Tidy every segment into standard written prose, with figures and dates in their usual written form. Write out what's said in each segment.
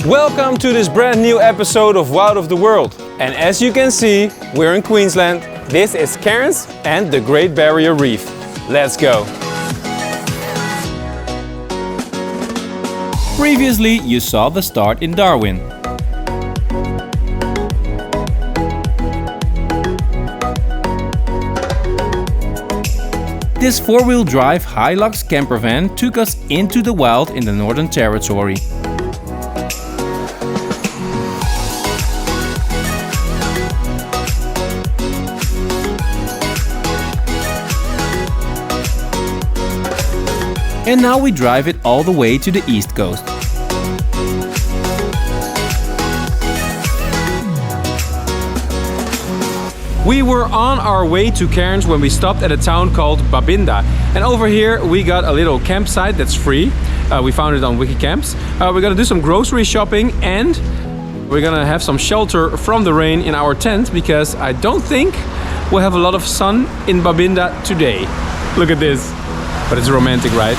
Welcome to this brand new episode of Wild of the World. And as you can see, we're in Queensland. This is Cairns and the Great Barrier Reef. Let's go! Previously, you saw the start in Darwin. This four-wheel drive Hilux camper van took us into the wild in the Northern Territory. And now we drive it all the way to the east coast. We were on our way to Cairns when we stopped at a town called Babinda. And over here we got a little campsite that's free. We found it on Wikicamps. We're gonna do some grocery shopping and we're gonna have some shelter from the rain in our tent because I don't think we'll have a lot of sun in Babinda today. Look at this. But it's romantic, right?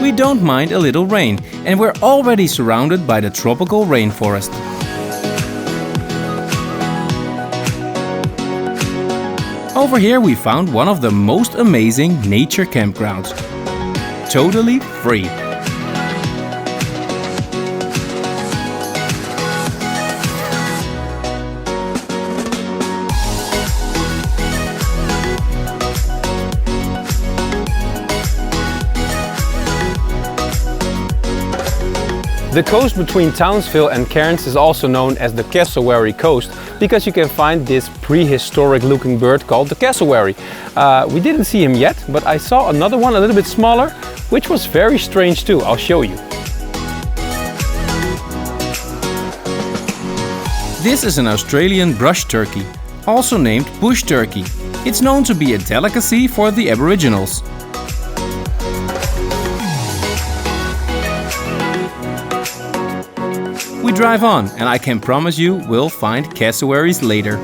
We don't mind a little rain, and we're already surrounded by the tropical rainforest. Over here we found one of the most amazing nature campgrounds. Totally free. The coast between Townsville and Cairns is also known as the Cassowary coast because you can find this prehistoric looking bird called the cassowary. We didn't see him yet, but I saw another one a little bit smaller, which was very strange too. I'll show you. This is an Australian brush turkey, also named bush turkey. It's known to be a delicacy for the Aboriginals. We drive on, and I can promise you we'll find cassowaries later.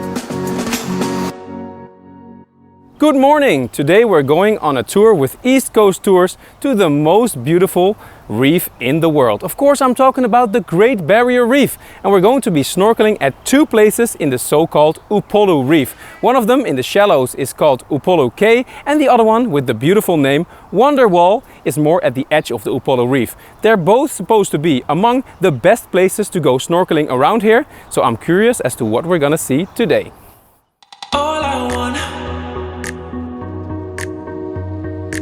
Good morning! Today we're going on a tour with East Coast Tours to the most beautiful reef in the world. Of course, I'm talking about the Great Barrier Reef, and we're going to be snorkeling at two places in the so-called Upolu Reef. One of them in the shallows is called Upolu Cay, and the other one with the beautiful name Wonderwall is more at the edge of the Upolu Reef. They're both supposed to be among the best places to go snorkeling around here, so I'm curious as to what we're gonna see today. All I want,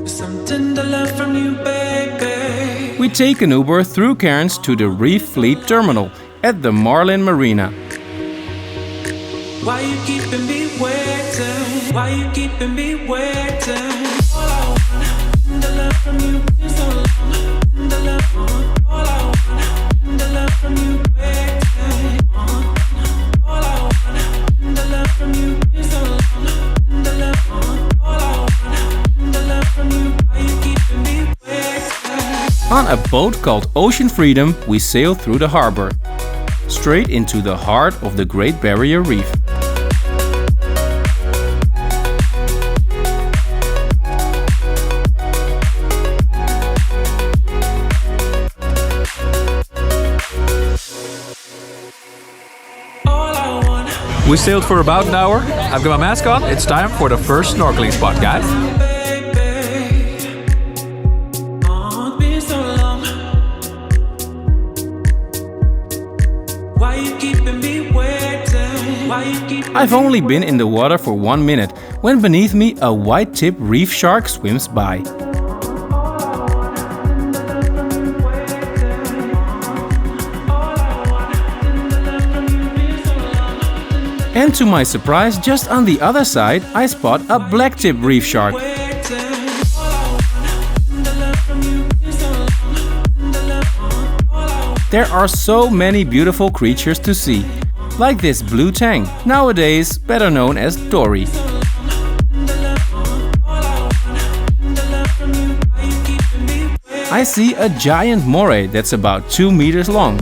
some tender love from you, baby. We take an Uber through Cairns to the Reef Fleet Terminal at the Marlin Marina. Why you keeping me waiting? Why you keeping me waiting? All I want, the love from you is so long. The love, all I want, the love from you waiting. All I want, the love from you is so long. The love, all I want, the love from you. Why you keeping me waiting? On a boat called Ocean Freedom, we sail through the harbor, straight into the heart of the Great Barrier Reef. We sailed for about an hour. I've got my mask on. It's time for the first snorkeling spot, guys. I've only been in the water for 1 minute when beneath me a white-tipped reef shark swims by. And to my surprise, just on the other side, I spot a blacktip reef shark. There are so many beautiful creatures to see, like this blue tang, nowadays better known as Dory. I see a giant moray that's about 2 meters long.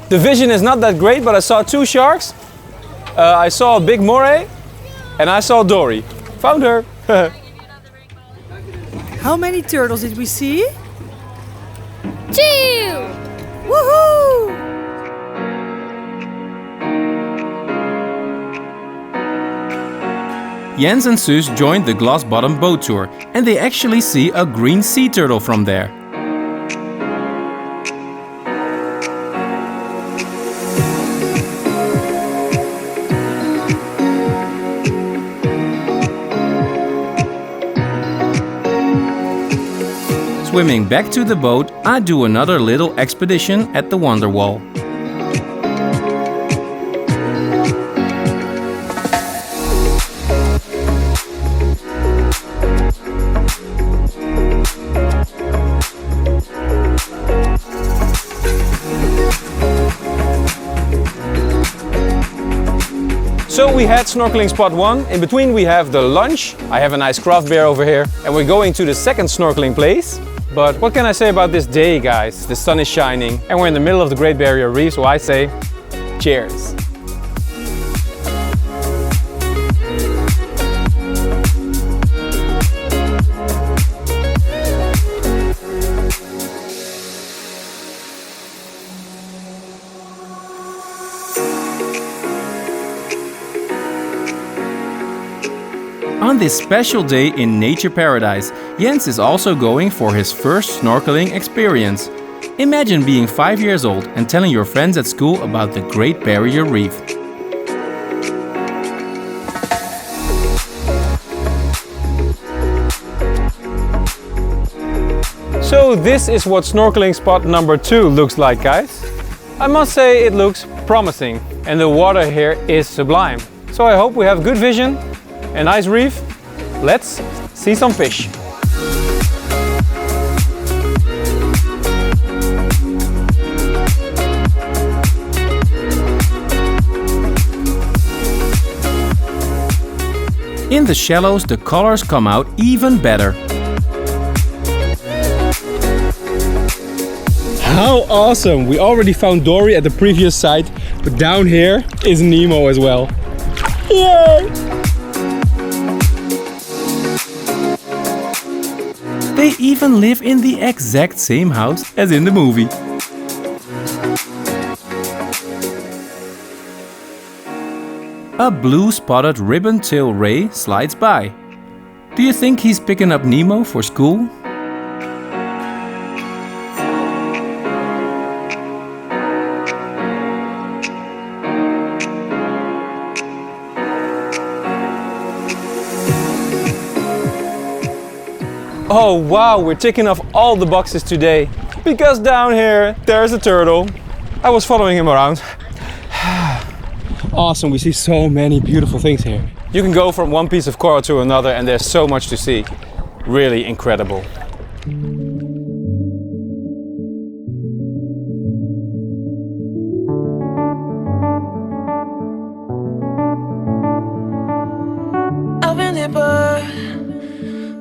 The vision is not that great, but I saw 2 sharks. I saw a big moray and I saw Dory. Found her. How many turtles did we see? 2! Woohoo! Jens and Suus joined the Glass Bottom boat tour, and they actually see a green sea turtle from there. Swimming back to the boat, I do another little expedition at the Wonderwall. So we had snorkeling spot 1. In between we have the lunch. I have a nice craft beer over here. And we're going to the second snorkeling place. But what can I say about this day, guys? The sun is shining and we're in the middle of the Great Barrier Reef, so I say cheers. On this special day in nature paradise, Jens is also going for his first snorkeling experience. Imagine being 5 years old and telling your friends at school about the Great Barrier Reef. So this is what snorkeling spot number 2 looks like, guys. I must say it looks promising and the water here is sublime. So I hope we have good vision, a nice reef. Let's see some fish. In the shallows, the colors come out even better. How awesome! We already found Dory at the previous site, but down here is Nemo as well. Yay! They even live in the exact same house as in the movie. A blue spotted ribbon-tail ray slides by. Do you think he's picking up Nemo for school? Oh wow, we're ticking off all the boxes today. Because down here, there's a turtle. I was following him around. Awesome, we see so many beautiful things here. You can go from one piece of coral to another and there's so much to see. Really incredible. I've been deeper,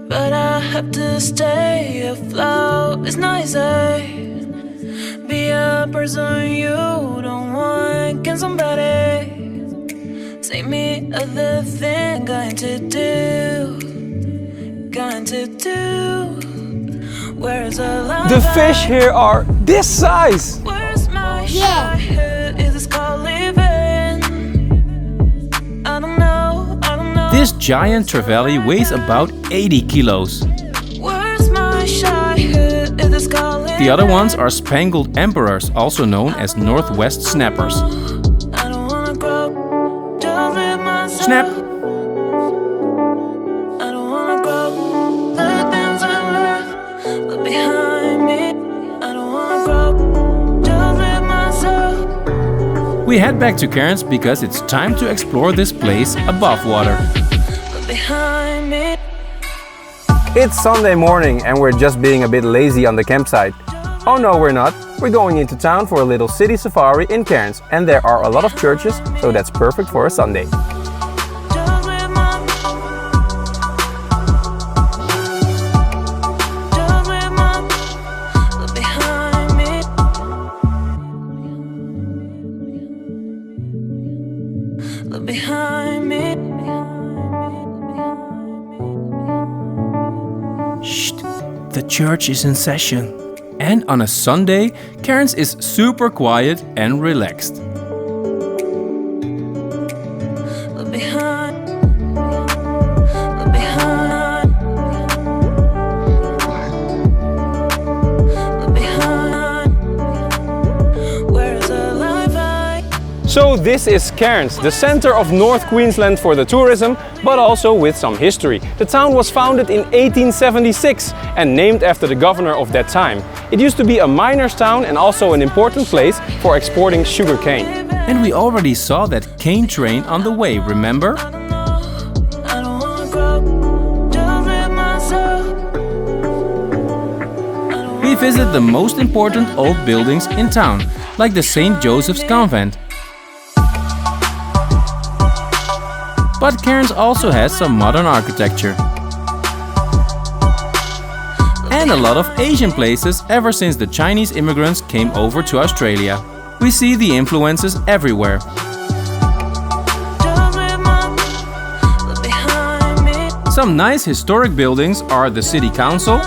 but I have to stay afloat. It's not easy. Be a person you don't want. Can somebody take me other thing? Going to do. Where's the love? The fish here are this size. Where's my Yeah. childhood? Is this called living? I don't know. This giant trevally weighs about 80 kilos. Where's my childhood? Is this called living? The other ones are spangled emperors, also known as northwest snappers. Snap! We head back to Cairns because it's time to explore this place above water. It's Sunday morning and we're just being a bit lazy on the campsite. Oh no, we're not. We're going into town for a little city safari in Cairns, and there are a lot of churches, so that's perfect for a Sunday. Shh, the church is in session. And on a Sunday, Cairns is super quiet and relaxed. So this is Cairns, the center of North Queensland for the tourism, but also with some history. The town was founded in 1876 and named after the governor of that time. It used to be a miner's town and also an important place for exporting sugarcane. And we already saw that cane train on the way, remember? We visit the most important old buildings in town, like the St. Joseph's Convent. But Cairns also has some modern architecture. And a lot of Asian places ever since the Chinese immigrants came over to Australia. We see the influences everywhere. Some nice historic buildings are the City Council,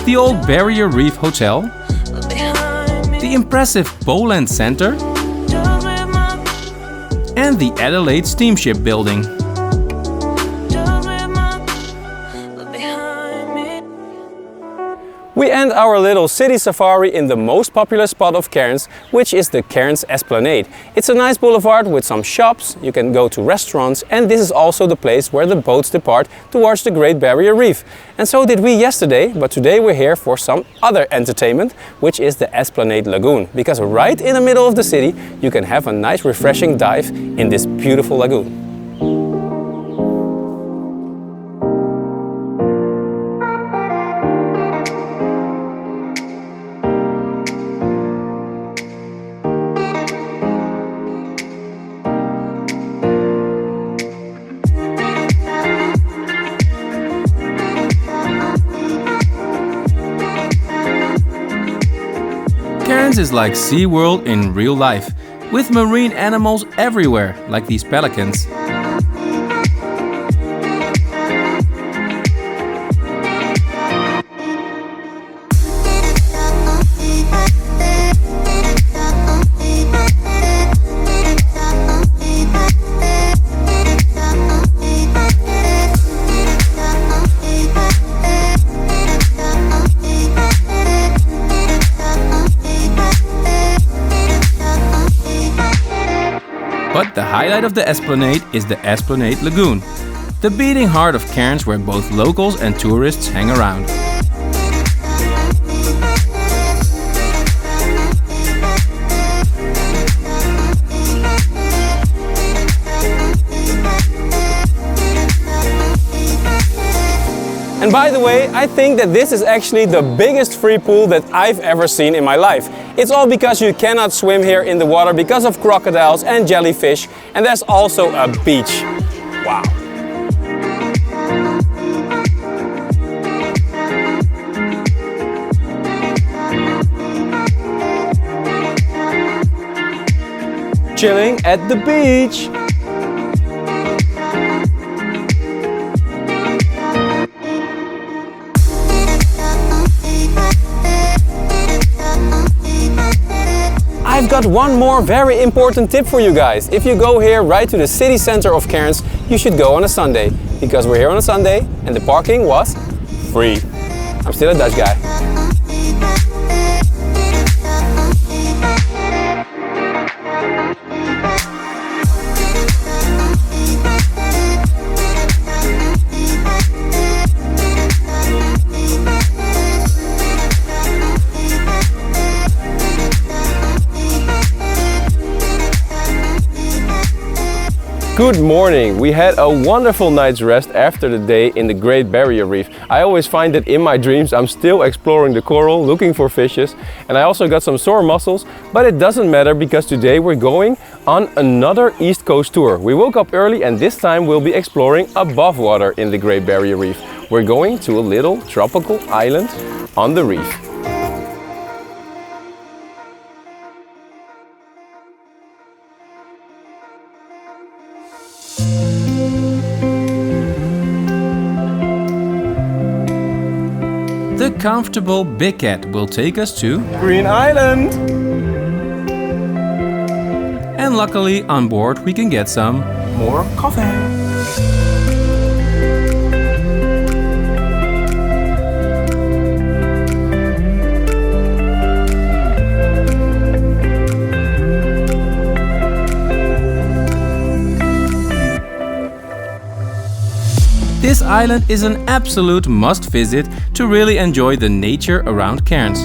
the old Barrier Reef Hotel, the impressive Bowen Center, and the Adelaide Steamship Building. We end our little city safari in the most popular spot of Cairns, which is the Cairns Esplanade. It's a nice boulevard with some shops, you can go to restaurants, and this is also the place where the boats depart towards the Great Barrier Reef. And so did we yesterday, but today we're here for some other entertainment, which is the Esplanade Lagoon. Because right in the middle of the city, you can have a nice refreshing dive in this beautiful lagoon. Cairns is like SeaWorld in real life, with marine animals everywhere, like these pelicans. But the highlight of the Esplanade is the Esplanade Lagoon, the beating heart of Cairns where both locals and tourists hang around. And by the way, I think that this is actually the biggest free pool that I've ever seen in my life. It's all because you cannot swim here in the water because of crocodiles and jellyfish, and there's also a beach. Wow. Chilling at the beach. I've got one more very important tip for you guys. If you go here right to the city center of Cairns, you should go on a Sunday. Because we're here on a Sunday and the parking was free. I'm still a Dutch guy. Good morning! We had a wonderful night's rest after the day in the Great Barrier Reef. I always find that in my dreams I'm still exploring the coral, looking for fishes, and I also got some sore muscles, but it doesn't matter because today we're going on another East Coast tour. We woke up early and this time we'll be exploring above water in the Great Barrier Reef. We're going to a little tropical island on the reef. The comfortable Big Cat will take us to Green Island! and luckily on board we can get some More coffee! This island is an absolute must visit to really enjoy the nature around Cairns.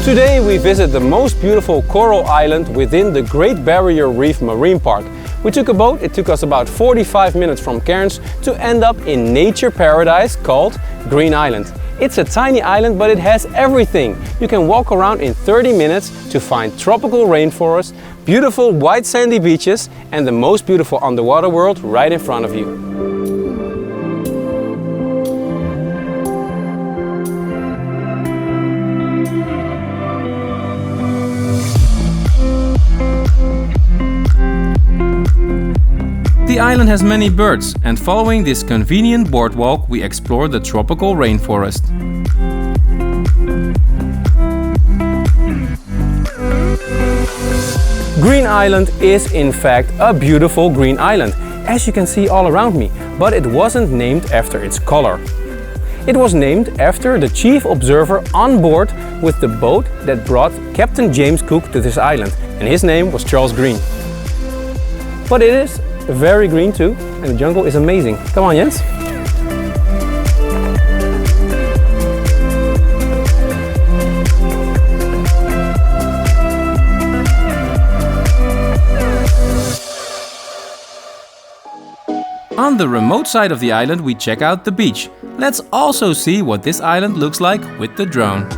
Today we visit the most beautiful coral island within the Great Barrier Reef Marine Park. We took a boat, it took us about 45 minutes from Cairns to end up in nature paradise called Green Island. It's a tiny island, but it has everything. You can walk around in 30 minutes to find tropical rainforest, beautiful white sandy beaches and the most beautiful underwater world right in front of you. The island has many birds, and following this convenient boardwalk we explore the tropical rainforest. Green Island is in fact a beautiful green island, as you can see all around me, but it wasn't named after its color. It was named after the chief observer on board with the boat that brought Captain James Cook to this island, and his name was Charles Green. But it is very green too, and the jungle is amazing. Come on, Jens. On the remote side of the island we check out the beach. Let's also see what this island looks like with the drone.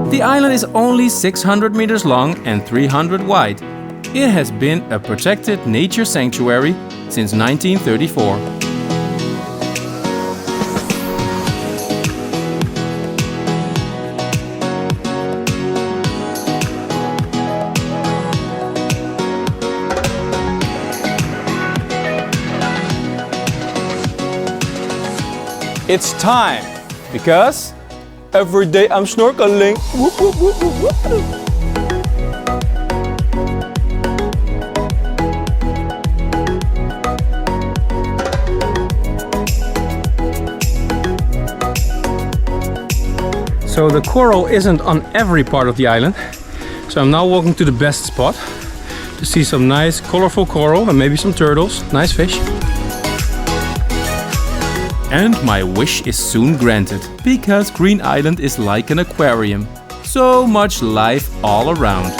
The island is only 600 meters long and 300 wide. It has been a protected nature sanctuary since 1934. It's time, because every day I'm snorkeling. Whoop, whoop, whoop, whoop, whoop. So the coral isn't on every part of the island. So I'm now walking to the best spot to see some nice colorful coral and maybe some turtles, nice fish. And my wish is soon granted, because Green Island is like an aquarium. So much life all around.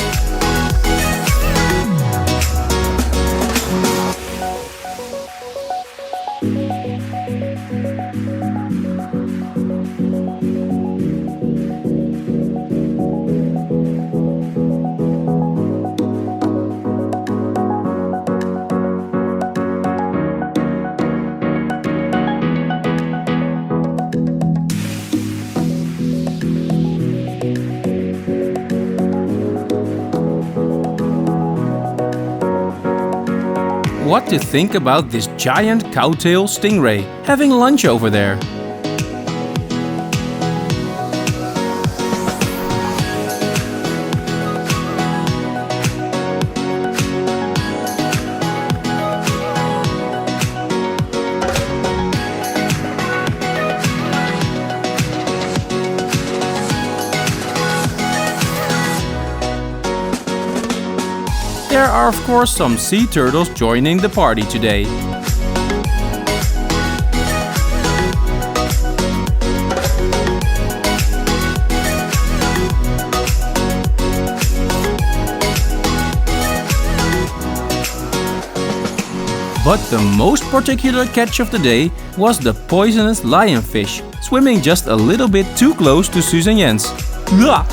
what to think about this giant cowtail stingray having lunch over there. There are of course some sea turtles joining the party today. But the most particular catch of the day was the poisonous lionfish, swimming just a little bit too close to Suus and Jens. Blah!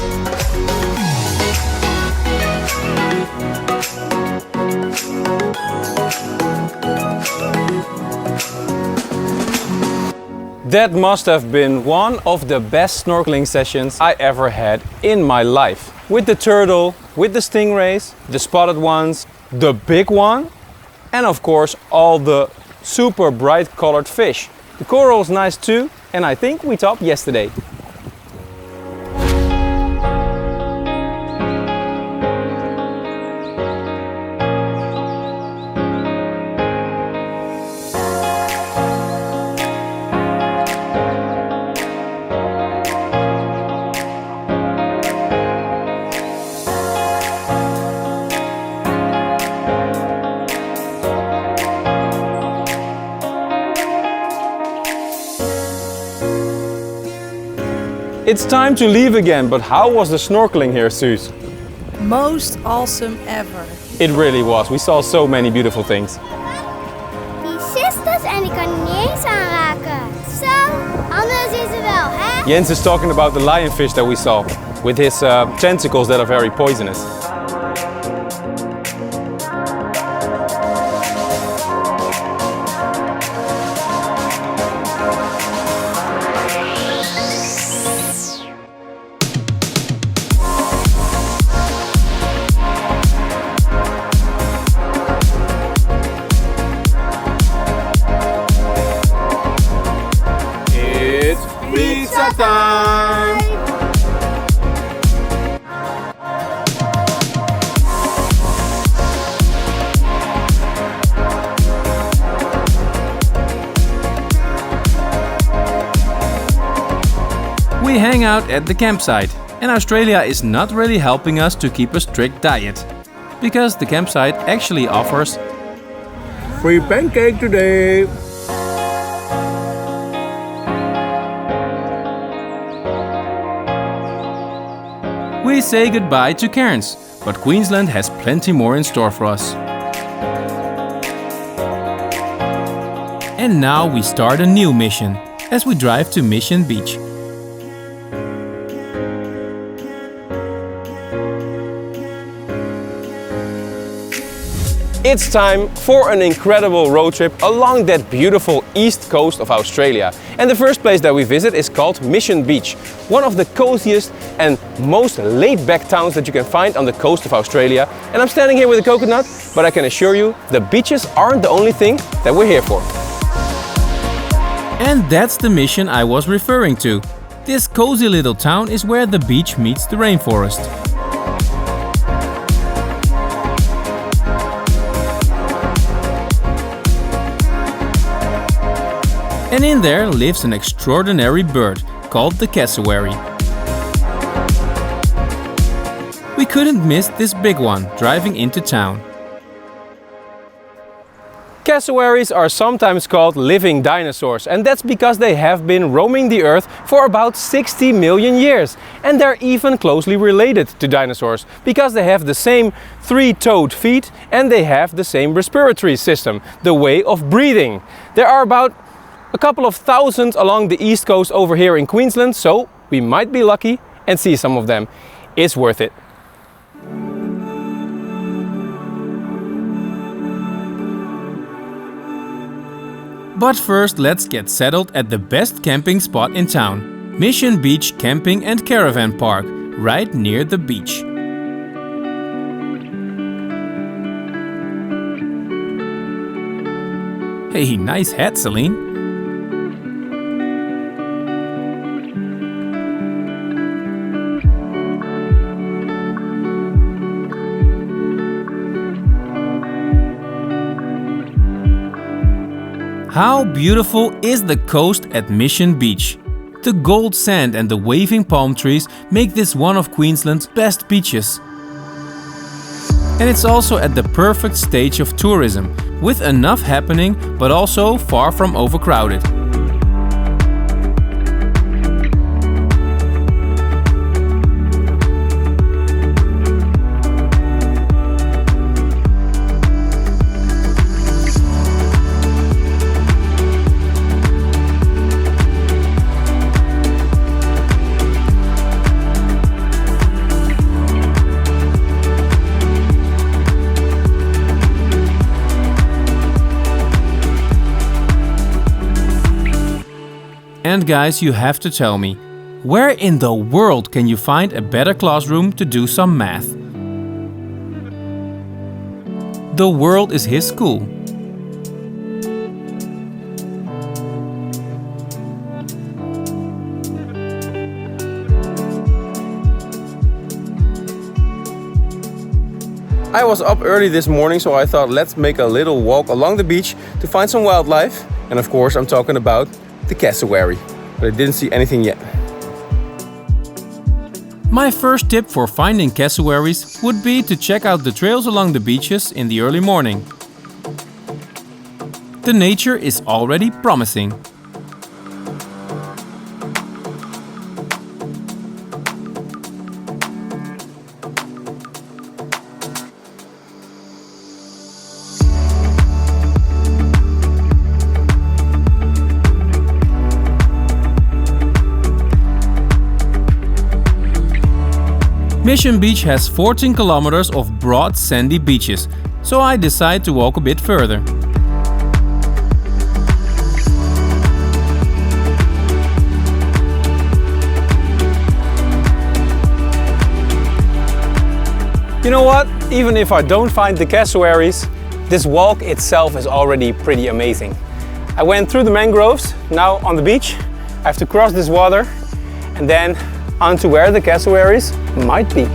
That must have been one of the best snorkeling sessions I ever had in my life. With the turtle, with the stingrays, the spotted ones, the big one, and of course all the super bright colored fish. The coral's nice too, and I think we topped yesterday. It's time to leave again, but how was the snorkeling here, Suus? Most awesome ever. It really was. We saw so many beautiful things. Die sisters en die kan je niet eens aanraken. Zo, anders is het wel, hè? Jens is talking about the lionfish that we saw, with his tentacles that are very poisonous. Time! We hang out at the campsite, and Australia is not really helping us to keep a strict diet, because the campsite actually offers Free pancake today! We say goodbye to Cairns, but Queensland has plenty more in store for us. And now we start a new mission, as we drive to Mission Beach. It's time for an incredible road trip along that beautiful east coast of Australia. And the first place that we visit is called Mission Beach, one of the coziest and most laid-back towns that you can find on the coast of Australia. And I'm standing here with a coconut, but I can assure you the beaches aren't the only thing that we're here for. And that's the mission I was referring to. This cozy little town is where the beach meets the rainforest. And in there lives an extraordinary bird called the cassowary. We couldn't miss this big one driving into town. Cassowaries are sometimes called living dinosaurs, and that's because they have been roaming the earth for about 60 million years. And they're even closely related to dinosaurs, because they have the same three-toed feet and they have the same respiratory system, the way of breathing. There are about a couple of thousand along the east coast over here in Queensland, so we might be lucky and see some of them. It's worth it. But first let's get settled at the best camping spot in town, Mission Beach Camping and Caravan Park, right near the beach. Hey, nice hat, Celine. How beautiful is the coast at Mission Beach? The gold sand and the waving palm trees make this one of Queensland's best beaches. And it's also at the perfect stage of tourism, with enough happening but also far from overcrowded. And guys, you have to tell me, where in the world can you find a better classroom to do some math? The world is his school. I was up early this morning, so I thought let's make a little walk along the beach to find some wildlife. And of course I'm talking about the cassowary, but I didn't see anything yet. My first tip for finding cassowaries would be to check out the trails along the beaches in the early morning. The nature is already promising. Mission Beach has 14 kilometers of broad sandy beaches, so I decide to walk a bit further. You know what? Even if I don't find the cassowaries, this walk itself is already pretty amazing. I went through the mangroves, now on the beach. I have to cross this water and then onto where the cassowaries might be.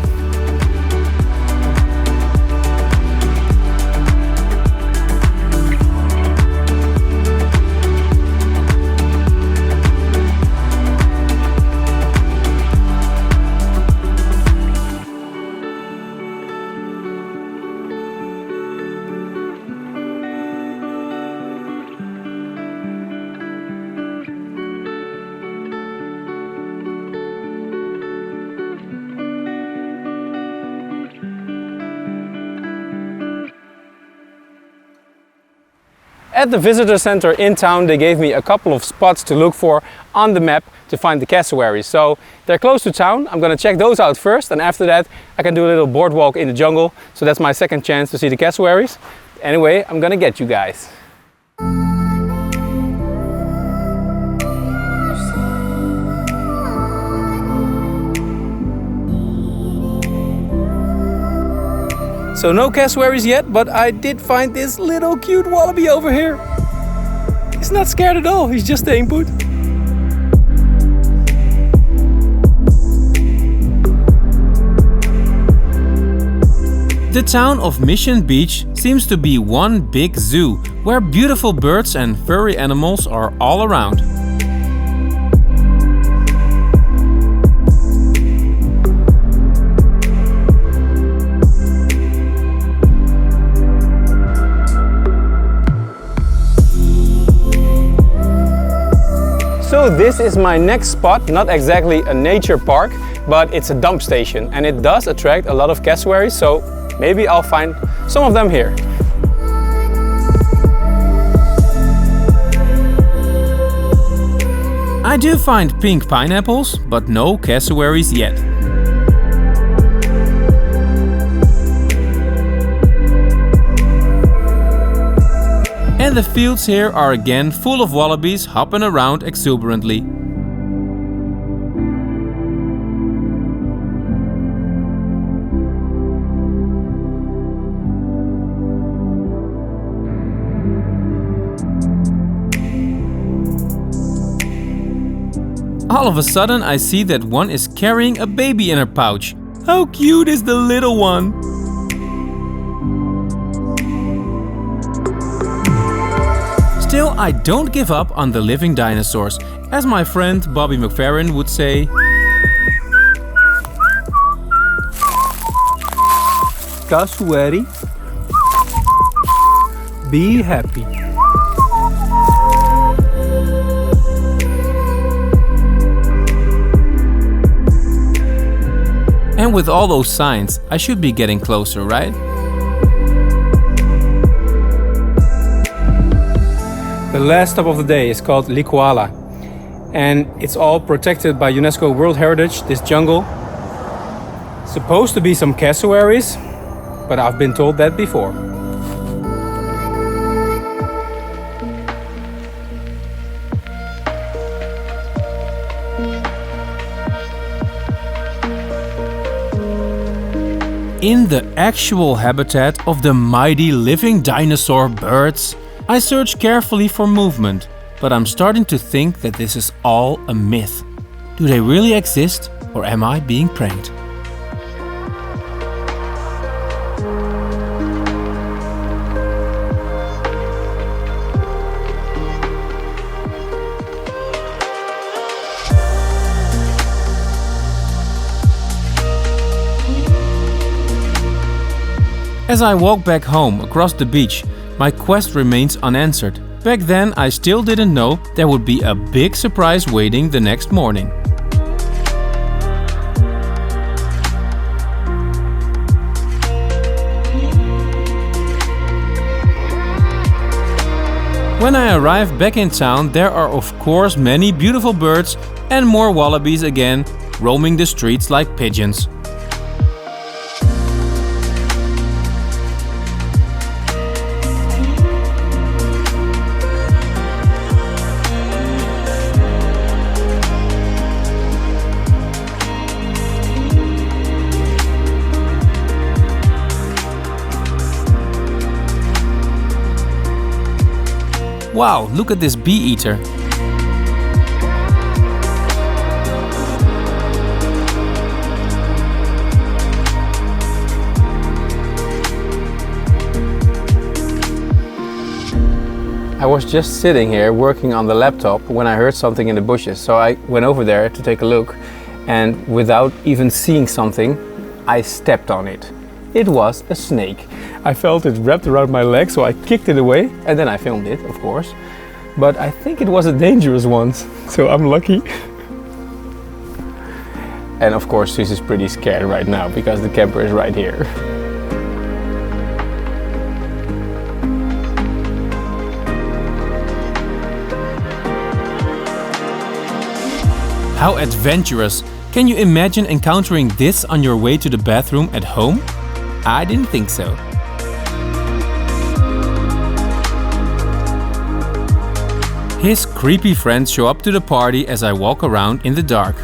At the visitor center in town, they gave me a couple of spots to look for on the map to find the cassowaries. So they're close to town. I'm gonna check those out first, and after that I can do a little boardwalk in the jungle. So that's my second chance to see the cassowaries. Anyway, I'm gonna get you guys. So no cassowaries yet, but I did find this little cute wallaby over here. He's not scared at all, he's just staying put. The town of Mission Beach seems to be one big zoo, where beautiful birds and furry animals are all around. So this is my next spot, not exactly a nature park, but it's a dump station, and it does attract a lot of cassowaries, so maybe I'll find some of them here. I do find pink pineapples, but no cassowaries yet. And the fields here are again full of wallabies hopping around exuberantly. All of a sudden I see that one is carrying a baby in her pouch. How cute is the little one? Still, I don't give up on the living dinosaurs. As my friend Bobby McFerrin would say, Cassowary, be happy. and with all those signs, I should be getting closer, right? The last stop of the day is called Le Koala, and it's all protected by UNESCO World Heritage, this jungle. Supposed to be some cassowaries, but I've been told that before. In the actual habitat of the mighty living dinosaur birds, I search carefully for movement, but I'm starting to think that this is all a myth. Do they really exist, or am I being pranked? As I walk back home across the beach, my quest remains unanswered. Back then, I still didn't know there would be a big surprise waiting the next morning. When I arrive back in town, there are of course many beautiful birds and more wallabies again, roaming the streets like pigeons. Wow, look at this bee eater. I was just sitting here working on the laptop when I heard something in the bushes, so I went over there to take a look, and without even seeing something, I stepped on it. It was a snake. I felt it wrapped around my leg, so I kicked it away, and then I filmed it, of course. But I think it was a dangerous one, so I'm lucky. And of course, Sis is pretty scared right now because the camper is right here. How adventurous! Can you imagine encountering this on your way to the bathroom at home? I didn't think so. His creepy friends show up to the party as I walk around in the dark.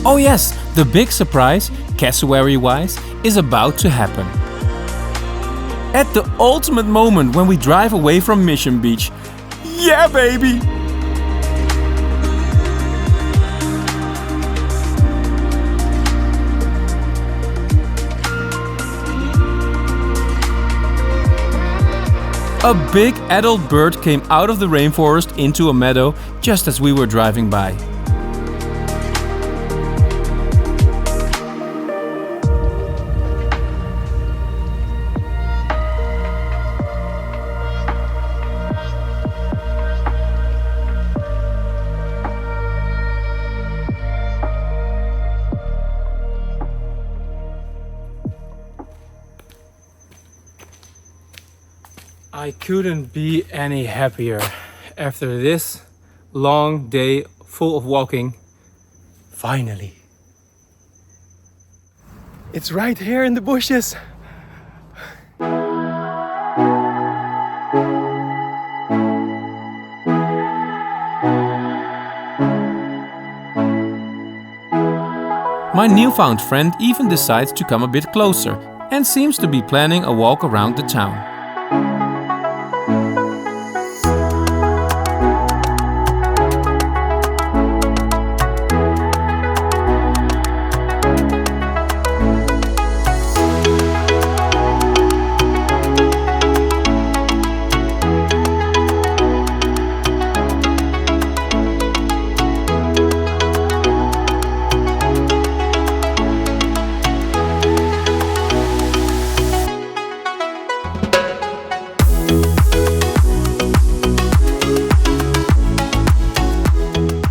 Oh yes, the big surprise, cassowary-wise, is about to happen. At the ultimate moment when we drive away from Mission Beach. Yeah, baby! A big adult bird came out of the rainforest into a meadow just as we were driving by. I couldn't be any happier after this long day full of walking. Finally. It's right here in the bushes. My newfound friend even decides to come a bit closer and seems to be planning a walk around the town.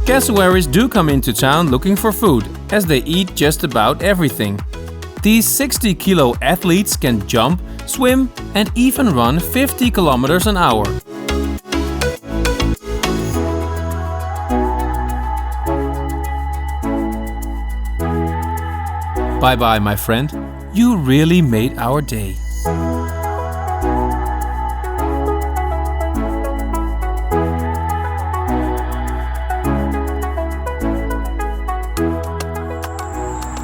Cassowaries do come into town looking for food, as they eat just about everything. These 60-kilo athletes can jump, swim, and even run 50 kilometers an hour. Bye-bye, my friend. You really made our day.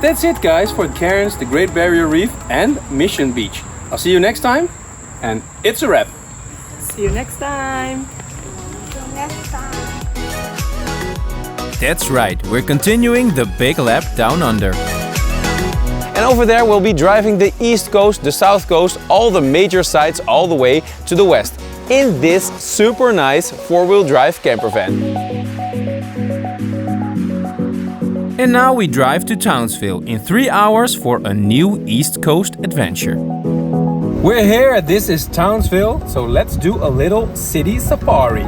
That's it, guys, for Cairns, the Great Barrier Reef and Mission Beach. I'll see you next time, and it's a wrap. See you next time. Next time. That's right, we're continuing the big lap down under. And over there we'll be driving the east coast, the south coast, all the major sites all the way to the west in this super nice four-wheel drive camper van. And now we drive to Townsville in 3 hours for a new East Coast adventure. We're here, this is Townsville, so let's do a little city safari.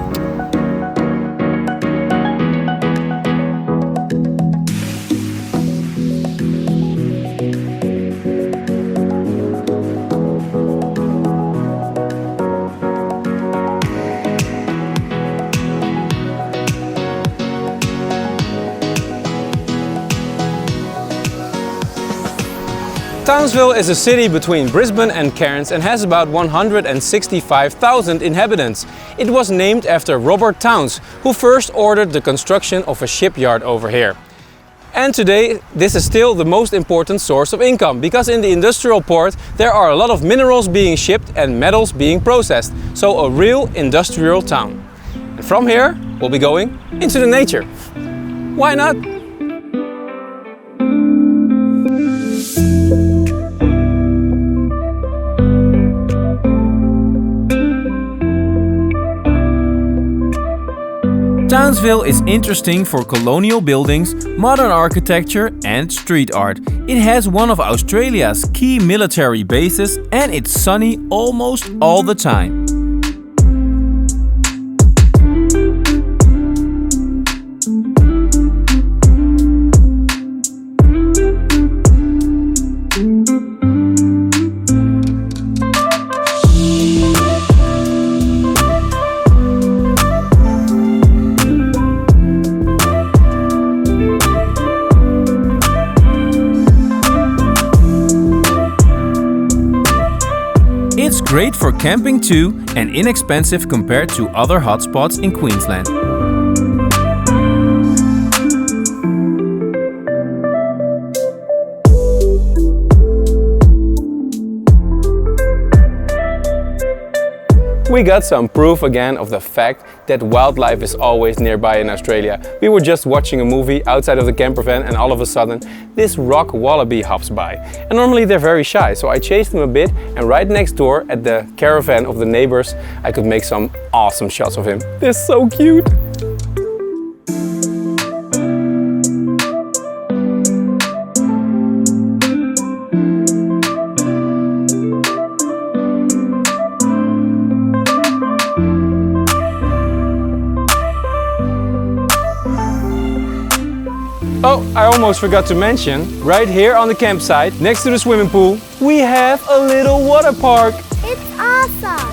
Townsville is a city between Brisbane and Cairns and has about 165,000 inhabitants. It was named after Robert Towns, who first ordered the construction of a shipyard over here. And today this is still the most important source of income, because in the industrial port there are a lot of minerals being shipped and metals being processed. So a real industrial town. And from here we'll be going into the nature. Why not? Townsville is interesting for colonial buildings, modern architecture and street art. It has one of Australia's key military bases and it's sunny almost all the time. It's great for camping too and inexpensive compared to other hotspots in Queensland. We got some proof again of the fact that wildlife is always nearby in Australia. We were just watching a movie outside of the camper van and all of a sudden this rock wallaby hops by. And normally they're very shy, so I chased him a bit and right next door at the caravan of the neighbors I could make some awesome shots of him. They're so cute! Oh, I almost forgot to mention, right here on the campsite, next to the swimming pool, we have a little water park. It's awesome.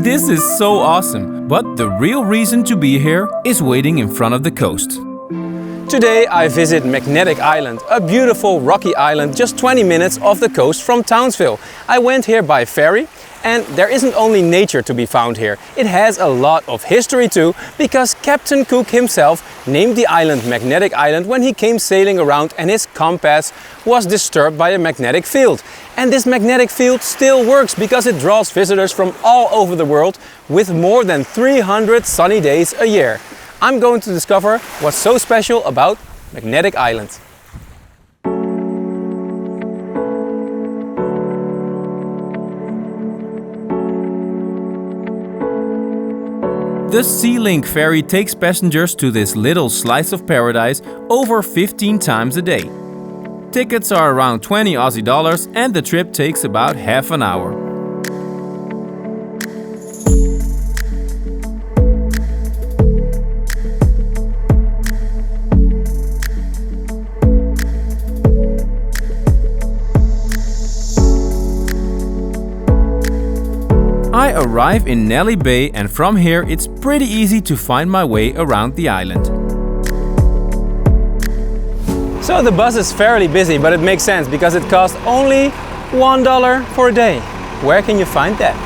This This is so awesome, but the real reason to be here is waiting in front of the coast. Today I visit Magnetic Island, a beautiful rocky island just 20 minutes off the coast from Townsville. I went here by ferry, and there isn't only nature to be found here. It has a lot of history too, because Captain Cook himself named the island Magnetic Island when he came sailing around and his compass was disturbed by a magnetic field. And this magnetic field still works because it draws visitors from all over the world with more than 300 sunny days a year. I'm going to discover what's so special about Magnetic Island. The Sea Link ferry takes passengers to this little slice of paradise over 15 times a day. Tickets are around 20 Aussie dollars and the trip takes about half an hour. I arrive in Nelly Bay and from here it's pretty easy to find my way around the island. So the bus is fairly busy, but it makes sense because it costs only $1 for a day. Where can you find that?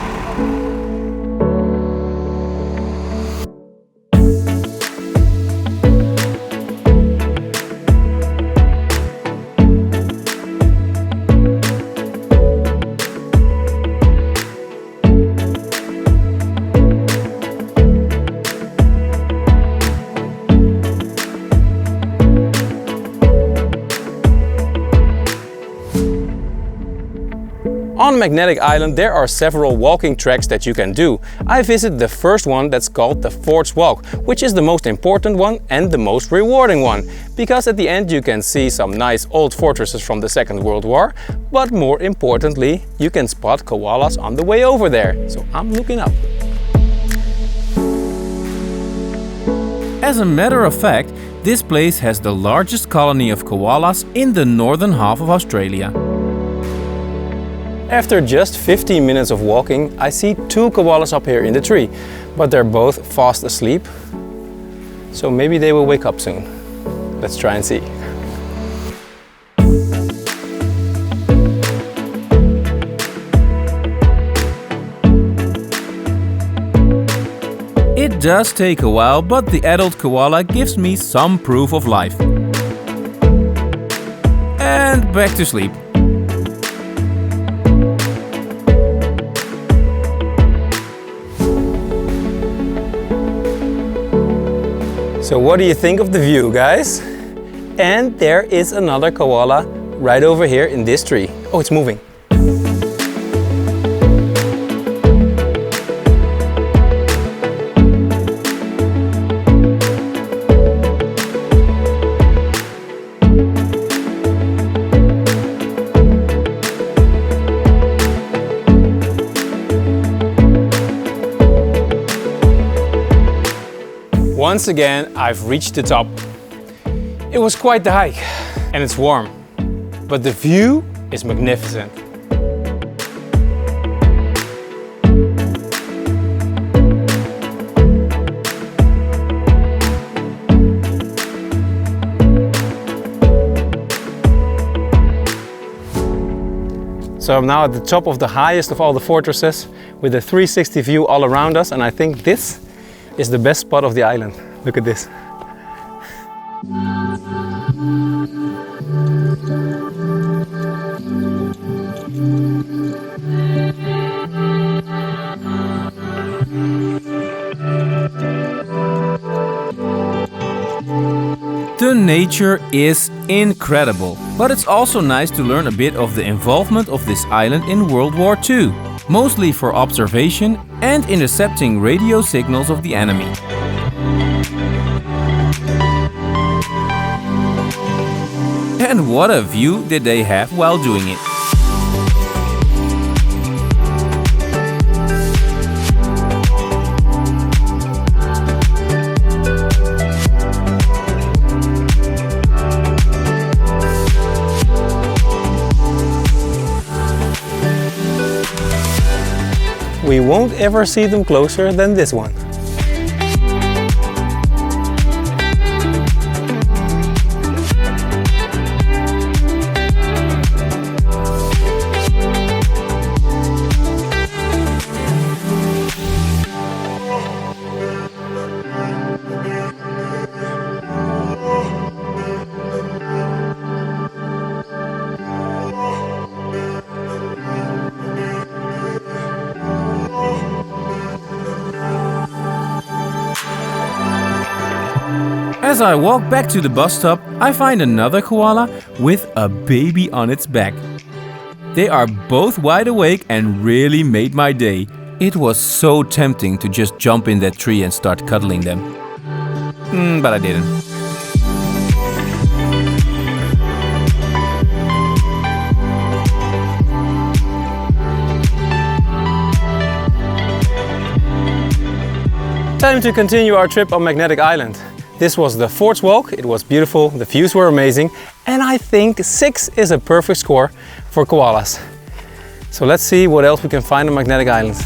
On Magnetic Island there are several walking tracks that you can do. I visited the first one that's called the Forts Walk, which is the most important one and the most rewarding one. Because at the end you can see some nice old fortresses from the Second World War, but more importantly you can spot koalas on the way over there. So I'm looking up. As a matter of fact, this place has the largest colony of koalas in the northern half of Australia. After just 15 minutes of walking, I see two koalas up here in the tree, but they're both fast asleep, so maybe they will wake up soon. Let's try and see. It does take a while, but the adult koala gives me some proof of life. And back to sleep. So what do you think of the view, guys? And there is another koala right over here in this tree. Oh, it's moving. Once again, I've reached the top. It was quite the hike and it's warm, but the view is magnificent. So I'm now at the top of the highest of all the fortresses with a 360 view all around us, and I think this is the best spot of the island. Look at this. The nature is incredible, but it's also nice to learn a bit of the involvement of this island in World War II, mostly for observation and intercepting radio signals of the enemy. And what a view did they have while doing it. we won't ever see them closer than this one. As I walk back to the bus stop, I find another koala with a baby on its back. They are both wide awake and really made my day. It was so tempting to just jump in that tree and start cuddling them. But I didn't. Time to continue our trip on Magnetic Island. This was the fourth walk, it was beautiful, the views were amazing, and I think 6 is a perfect score for koalas. So let's see what else we can find on Magnetic Island.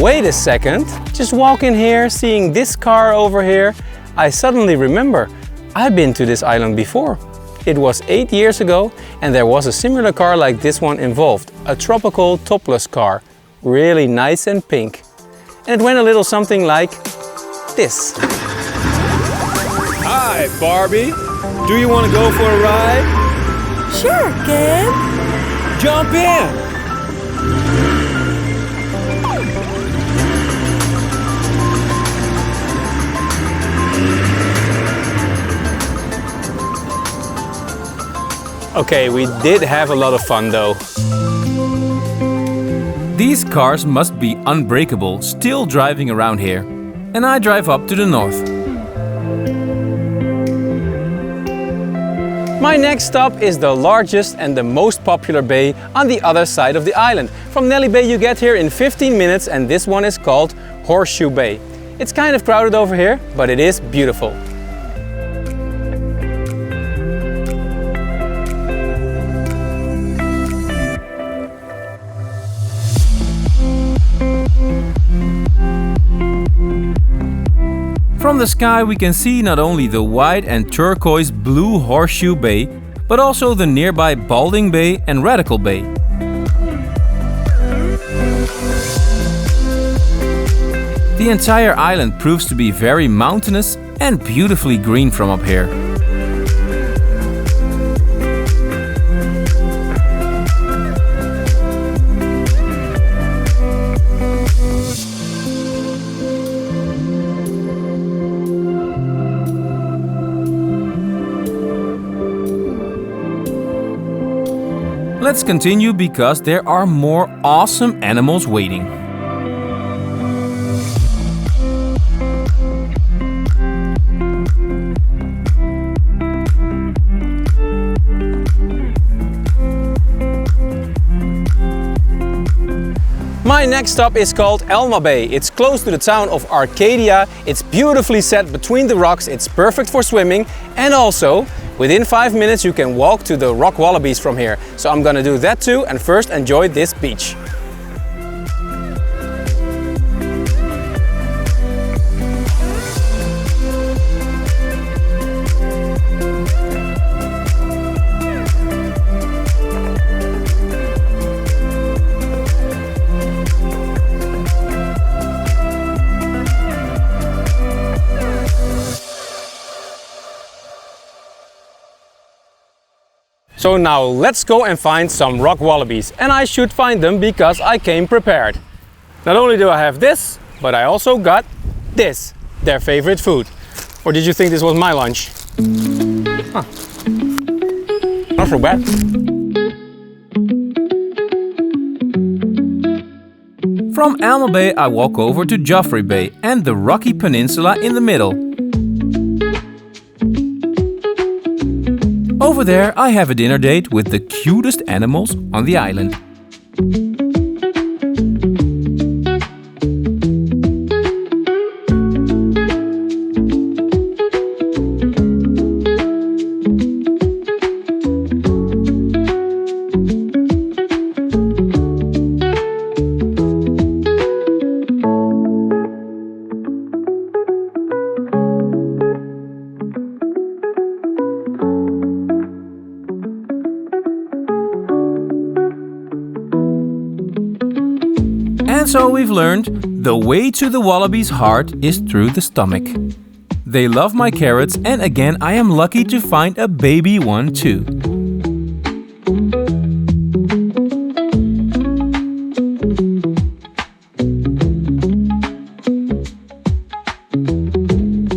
Wait a second, just walking here, seeing this car over here, I suddenly remember, I've been to this island before. It was 8 years ago and there was a similar car like this one involved, a tropical topless car, really nice and pink. And it went a little something like this. Hi, Barbie. Do you want to go for a ride? Sure, Ken. Jump in. Okay, we did have a lot of fun though. These cars must be unbreakable, still driving around here. And I drive up to the north. My next stop is the largest and the most popular bay on the other side of the island. From Nelly Bay you get here in 15 minutes and this one is called Horseshoe Bay. It's kind of crowded over here, but it is beautiful. From the sky we can see not only the wide and turquoise blue Horseshoe Bay, but also the nearby Balding Bay and Radical Bay. The entire island proves to be very mountainous and beautifully green from up here. Let's continue because there are more awesome animals waiting. My next stop is called Alma Bay. It's close to the town of Arcadia. It's beautifully set between the rocks. It's perfect for swimming and also within 5 minutes you can walk to the rock wallabies from here. So I'm gonna do that too and first enjoy this beach. So now let's go and find some rock wallabies. And I should find them because I came prepared. Not only do I have this, but I also got this, their favorite food. Or did you think this was my lunch? Huh. Not so bad. From Alma Bay I walk over to Joffrey Bay and the rocky peninsula in the middle. Over there I have a dinner date with the cutest animals on the island. And so we've learned, the way to the wallaby's heart is through the stomach. They love my carrots, and again I am lucky to find a baby one too.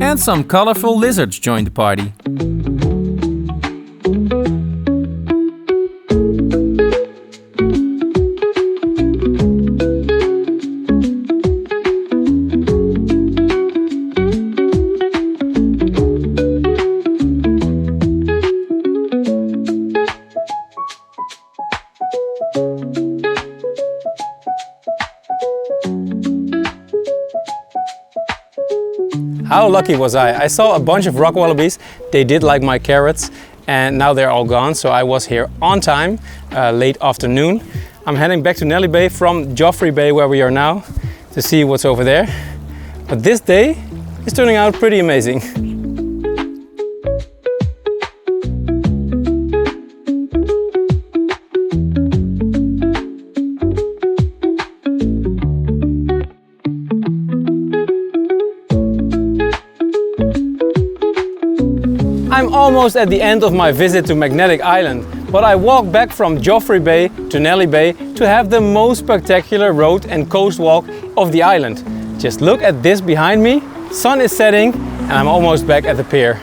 And some colorful lizards joined the party. How lucky was I? I saw a bunch of rock wallabies. They did like my carrots and now they're all gone. So I was here on time, late afternoon. I'm heading back to Nelly Bay from Joffrey Bay where we are now to see what's over there. But this day is turning out pretty amazing. I'm almost at the end of my visit to Magnetic Island, but I walked back from Joffrey Bay to Nelly Bay to have the most spectacular road and coast walk of the island. Just look at this behind me, sun is setting and I'm almost back at the pier.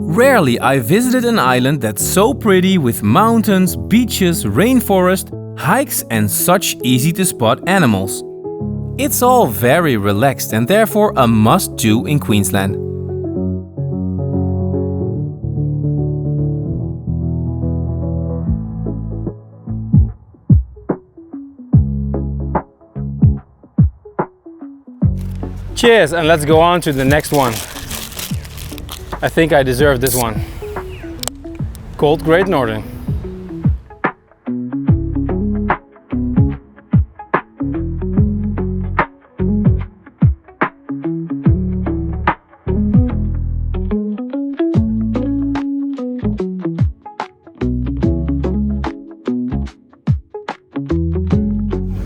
Rarely I visited an island that's so pretty with mountains, beaches, rainforest, hikes and such easy to spot animals. It's all very relaxed and therefore a must-do in Queensland. Cheers, and let's go on to the next one. I think I deserve this one. Called Great Northern.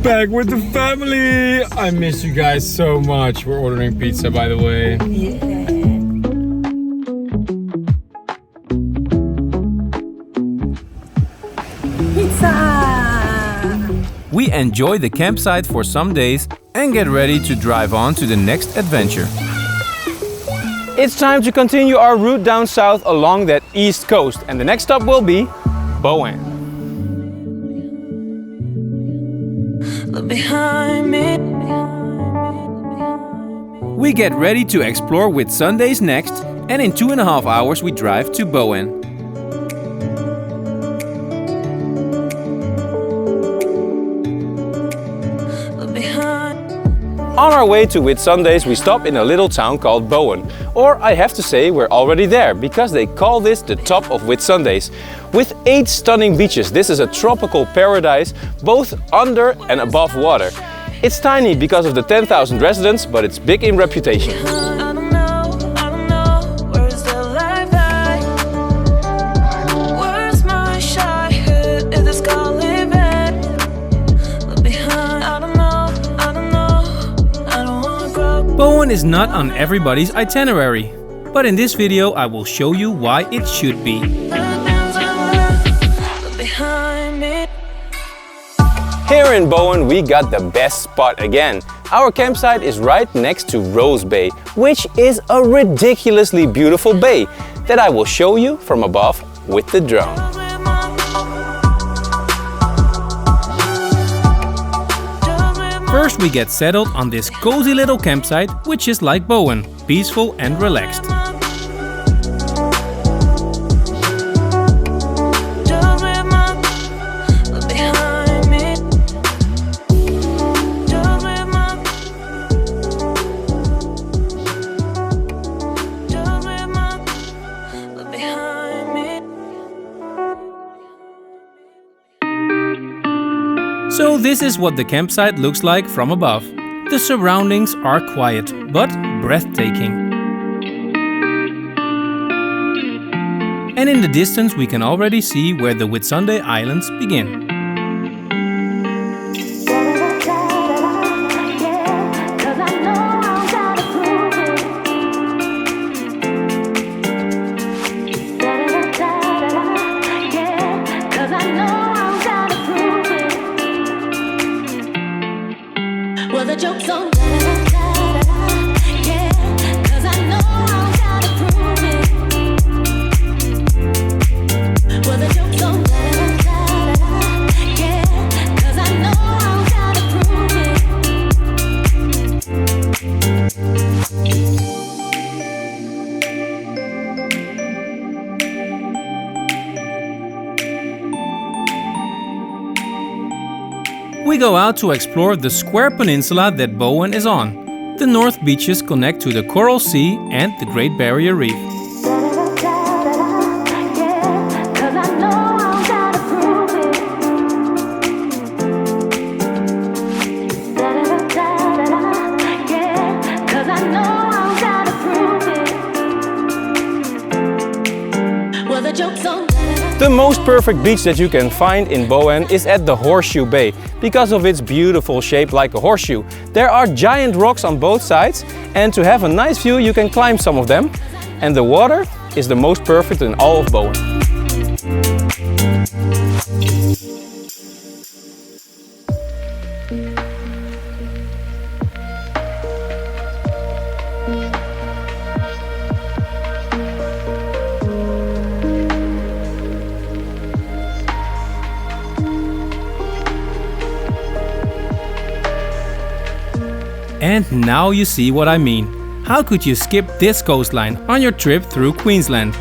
Back with the family! I miss you guys so much. We're ordering pizza, by the way. Yeah. We enjoy the campsite for some days and get ready to drive on to the next adventure. It's time to continue our route down south along that east coast, and the next stop will be Bowen. Look behind me. We get ready to explore Whitsundays next, and in 2.5 hours we drive to Bowen. On our way to Whitsundays, we stop in a little town called Bowen. Or I have to say, we're already there, because they call this the top of Whitsundays. With 8 stunning beaches, this is a tropical paradise, both under and above water. It's tiny because of the 10,000 residents, but it's big in reputation. I don't know, where's the life at? Where's my shy head? Is this calling back? Look behind, I don't know, I don't wanna grow. Bowen is not on everybody's itinerary, but in this video I will show you why it should be. Look behind me. Here in Bowen, we got the best spot again. Our campsite is right next to Rose Bay, which is a ridiculously beautiful bay that I will show you from above with the drone. First we get settled on this cozy little campsite, which is like Bowen, peaceful and relaxed. So this is what the campsite looks like from above. The surroundings are quiet, but breathtaking. And in the distance we can already see where the Whitsunday Islands begin. We go out to explore the square peninsula that Bowen is on. The north beaches connect to the Coral Sea and the Great Barrier Reef. The most perfect beach that you can find in Bowen is at the Horseshoe Bay because of its beautiful shape like a horseshoe. There are giant rocks on both sides, and to have a nice view you can climb some of them. And the water is the most perfect in all of Bowen. And now you see what I mean. How could you skip this coastline on your trip through Queensland?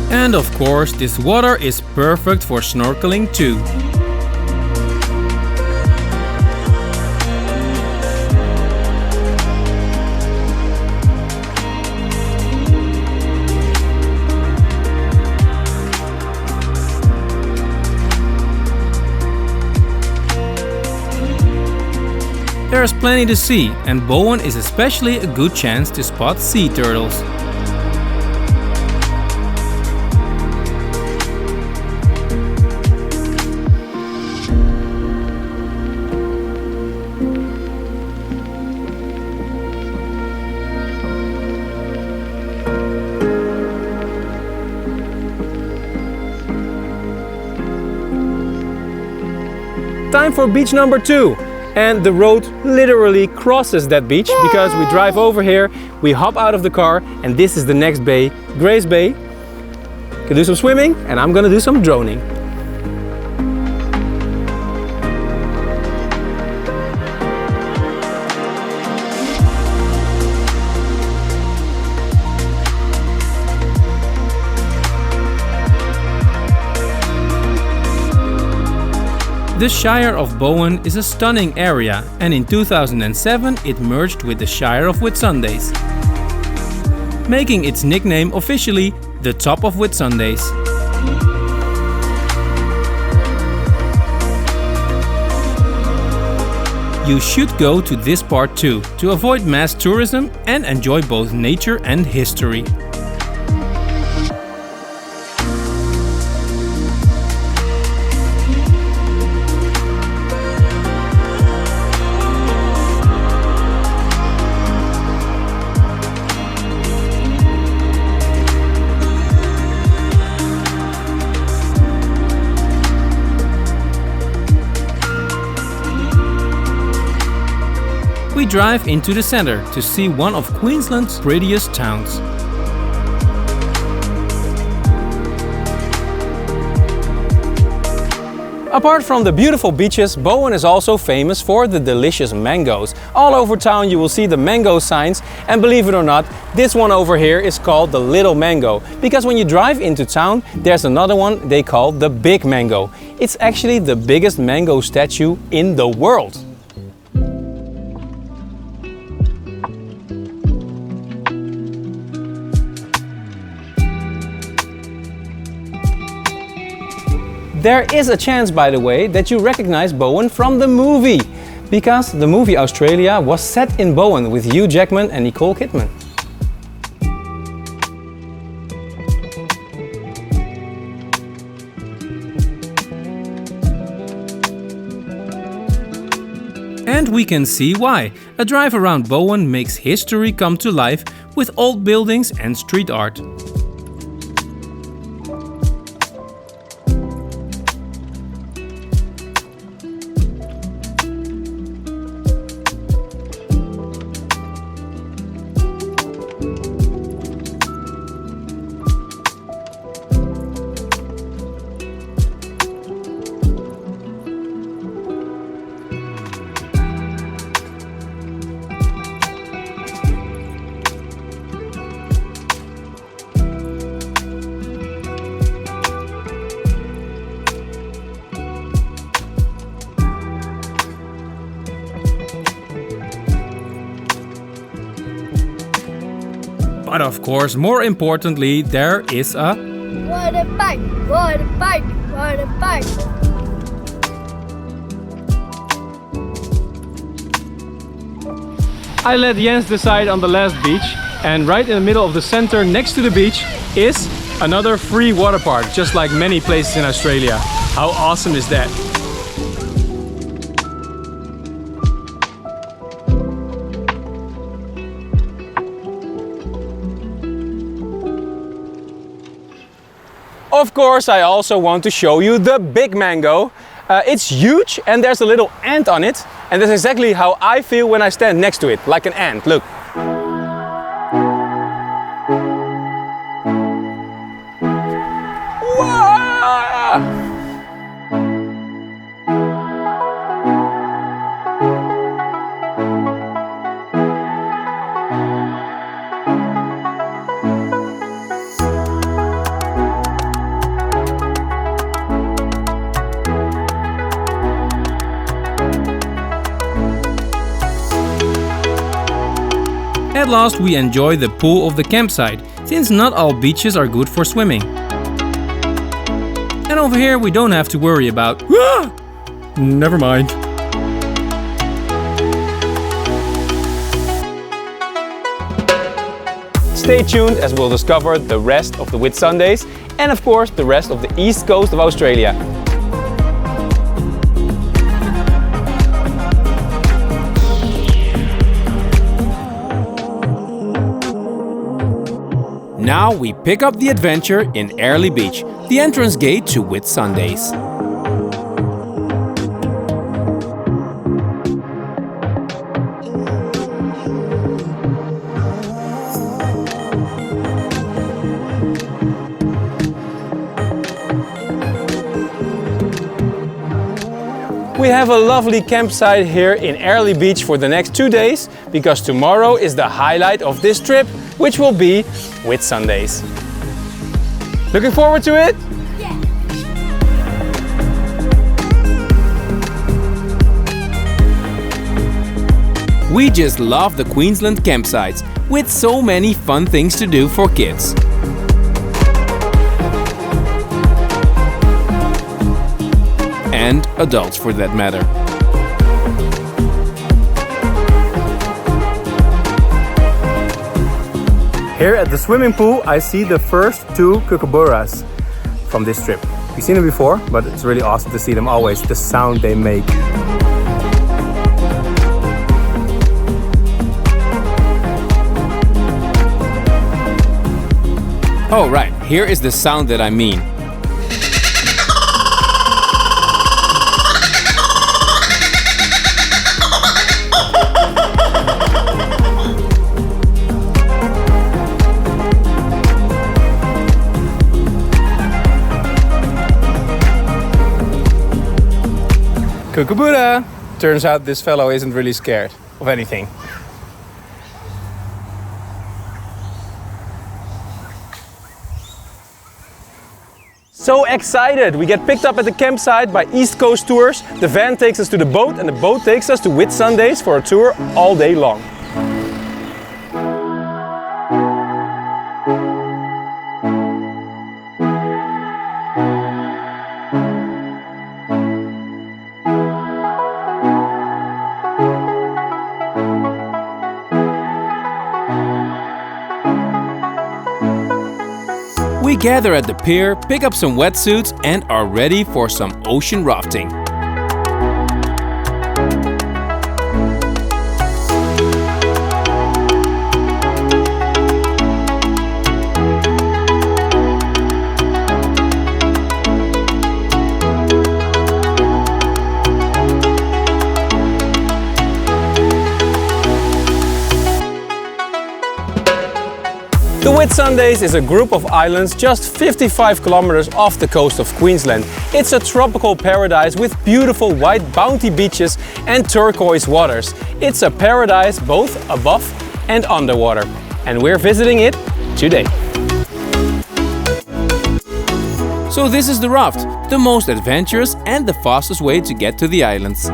And of course, this water is perfect for snorkeling too. There's plenty to see, and Bowen is especially a good chance to spot sea turtles. Time for beach number 2. And the road literally crosses that beach because we drive over here, we hop out of the car, and this is the next bay, Grace Bay. You can do some swimming, and I'm gonna do some droning. The Shire of Bowen is a stunning area, and in 2007 it merged with the Shire of Whitsundays, making its nickname officially the Top of Whitsundays. You should go to this part too, to avoid mass tourism and enjoy both nature and history. drive into the center to see one of Queensland's prettiest towns. Apart from the beautiful beaches, Bowen is also famous for the delicious mangoes. All over town you will see the mango signs, and believe it or not, this one over here is called the Little Mango. Because when you drive into town, there's another one they call the Big Mango. It's actually the biggest mango statue in the world. There is a chance, by the way, that you recognize Bowen from the movie, because the movie Australia was set in Bowen with Hugh Jackman and Nicole Kidman. And we can see why. A drive around Bowen makes history come to life with old buildings and street art. But of course, more importantly, there is a Water park, water park, water park. I let Jens decide on the last beach, and right in the middle of the center next to the beach is another free water park, just like many places in Australia. How awesome is that? Of course, I also want to show you the big mango. It's huge and there's a little ant on it. And that's exactly how I feel when I stand next to it, like an ant. Look. Whoa! At last we enjoy the pool of the campsite, since not all beaches are good for swimming. And over here we don't have to worry about never mind. Stay tuned as we'll discover the rest of the Whitsundays and of course the rest of the east coast of Australia. Now we pick up the adventure in Airlie Beach, the entrance gate to Whitsundays. We have a lovely campsite here in Airlie Beach for the next 2 days, because tomorrow is the highlight of this trip, which will be Whitsundays. Looking forward to it? Yeah. We just love the Queensland campsites, with so many fun things to do for kids. And adults for that matter. Here at the swimming pool I see the first 2 kookaburras from this trip. We've seen them before, but it's really awesome to see them always, the sound they make. Oh right, here is the sound that I mean. Kookaburra! Turns out this fellow isn't really scared of anything. So excited! We get picked up at the campsite by East Coast Tours. The van takes us to the boat and the boat takes us to Whitsundays for a tour all day long. We gather at the pier, pick up some wetsuits and are ready for some ocean rafting. The Whitsundays is a group of islands just 55 kilometers off the coast of Queensland. It's a tropical paradise with beautiful white bounty beaches and turquoise waters. It's a paradise both above and underwater. And we're visiting it today. So this is the raft, the most adventurous and the fastest way to get to the islands.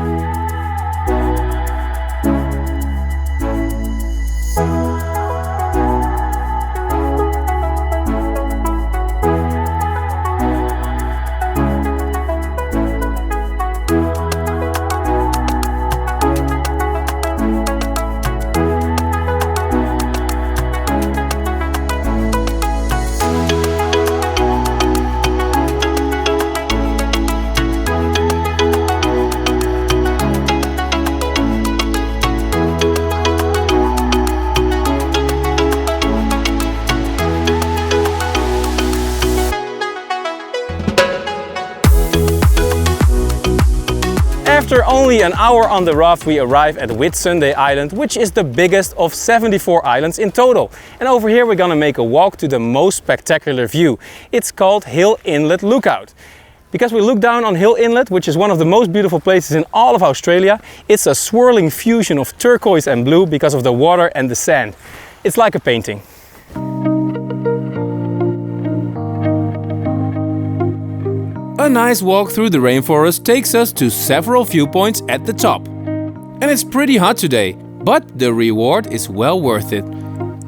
After only an hour on the raft, we arrive at Whitsunday Island, which is the biggest of 74 islands in total. And over here we're gonna make a walk to the most spectacular view. It's called Hill Inlet Lookout. Because we look down on Hill Inlet, which is one of the most beautiful places in all of Australia, it's a swirling fusion of turquoise and blue because of the water and the sand. It's like a painting. A nice walk through the rainforest takes us to several viewpoints at the top. And it's pretty hot today, but the reward is well worth it.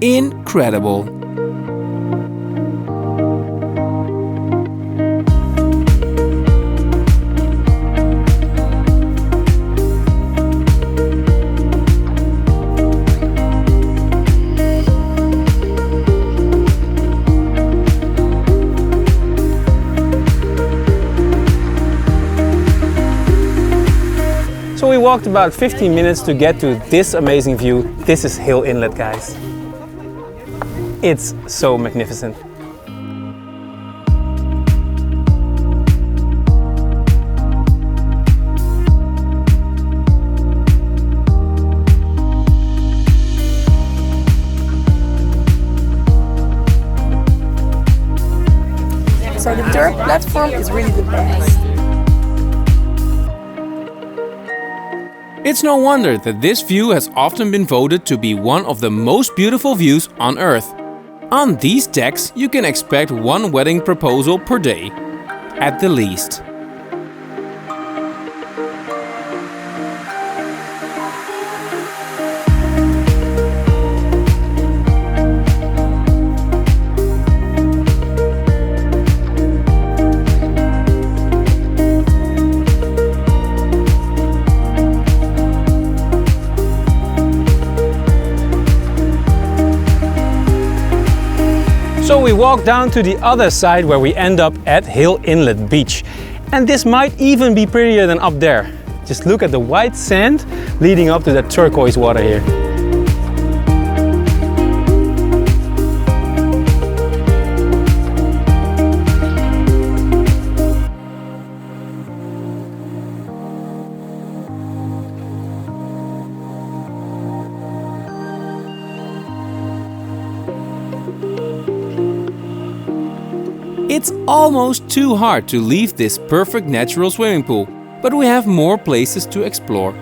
Incredible! So we walked about 15 minutes to get to this amazing view. This is Hill Inlet, guys. It's so magnificent. So the third platform is really the best. It's no wonder that this view has often been voted to be one of the most beautiful views on Earth. On these decks, you can expect one wedding proposal per day, at the least. So we walk down to the other side where we end up at Hill Inlet Beach. And this might even be prettier than up there. Just look at the white sand leading up to that turquoise water here. It's almost too hard to leave this perfect natural swimming pool, but we have more places to explore.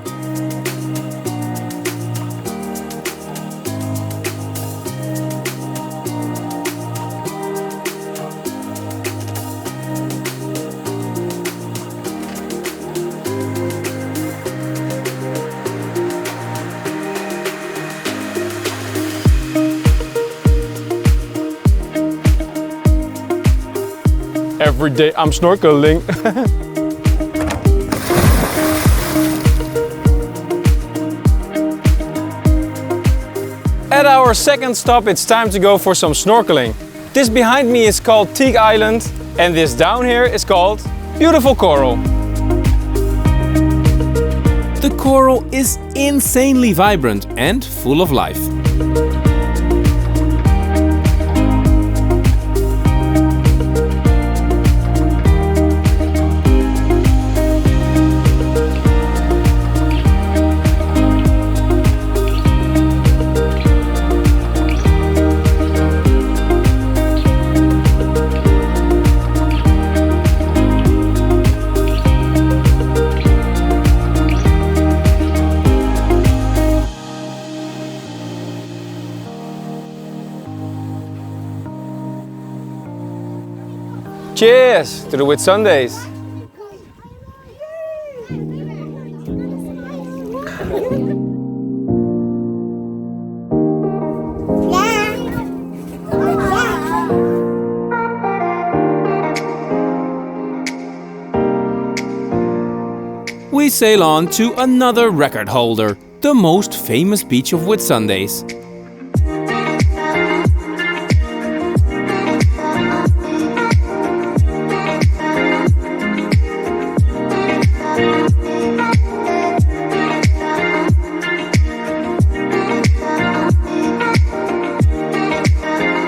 Every day I'm snorkeling. At our second stop, it's time to go for some snorkeling. This behind me is called Teak Island, and this down here is called Beautiful Coral. The coral is insanely vibrant and full of life. Cheers to the Whitsundays. We sail on to another record holder, the most famous beach of Whitsundays.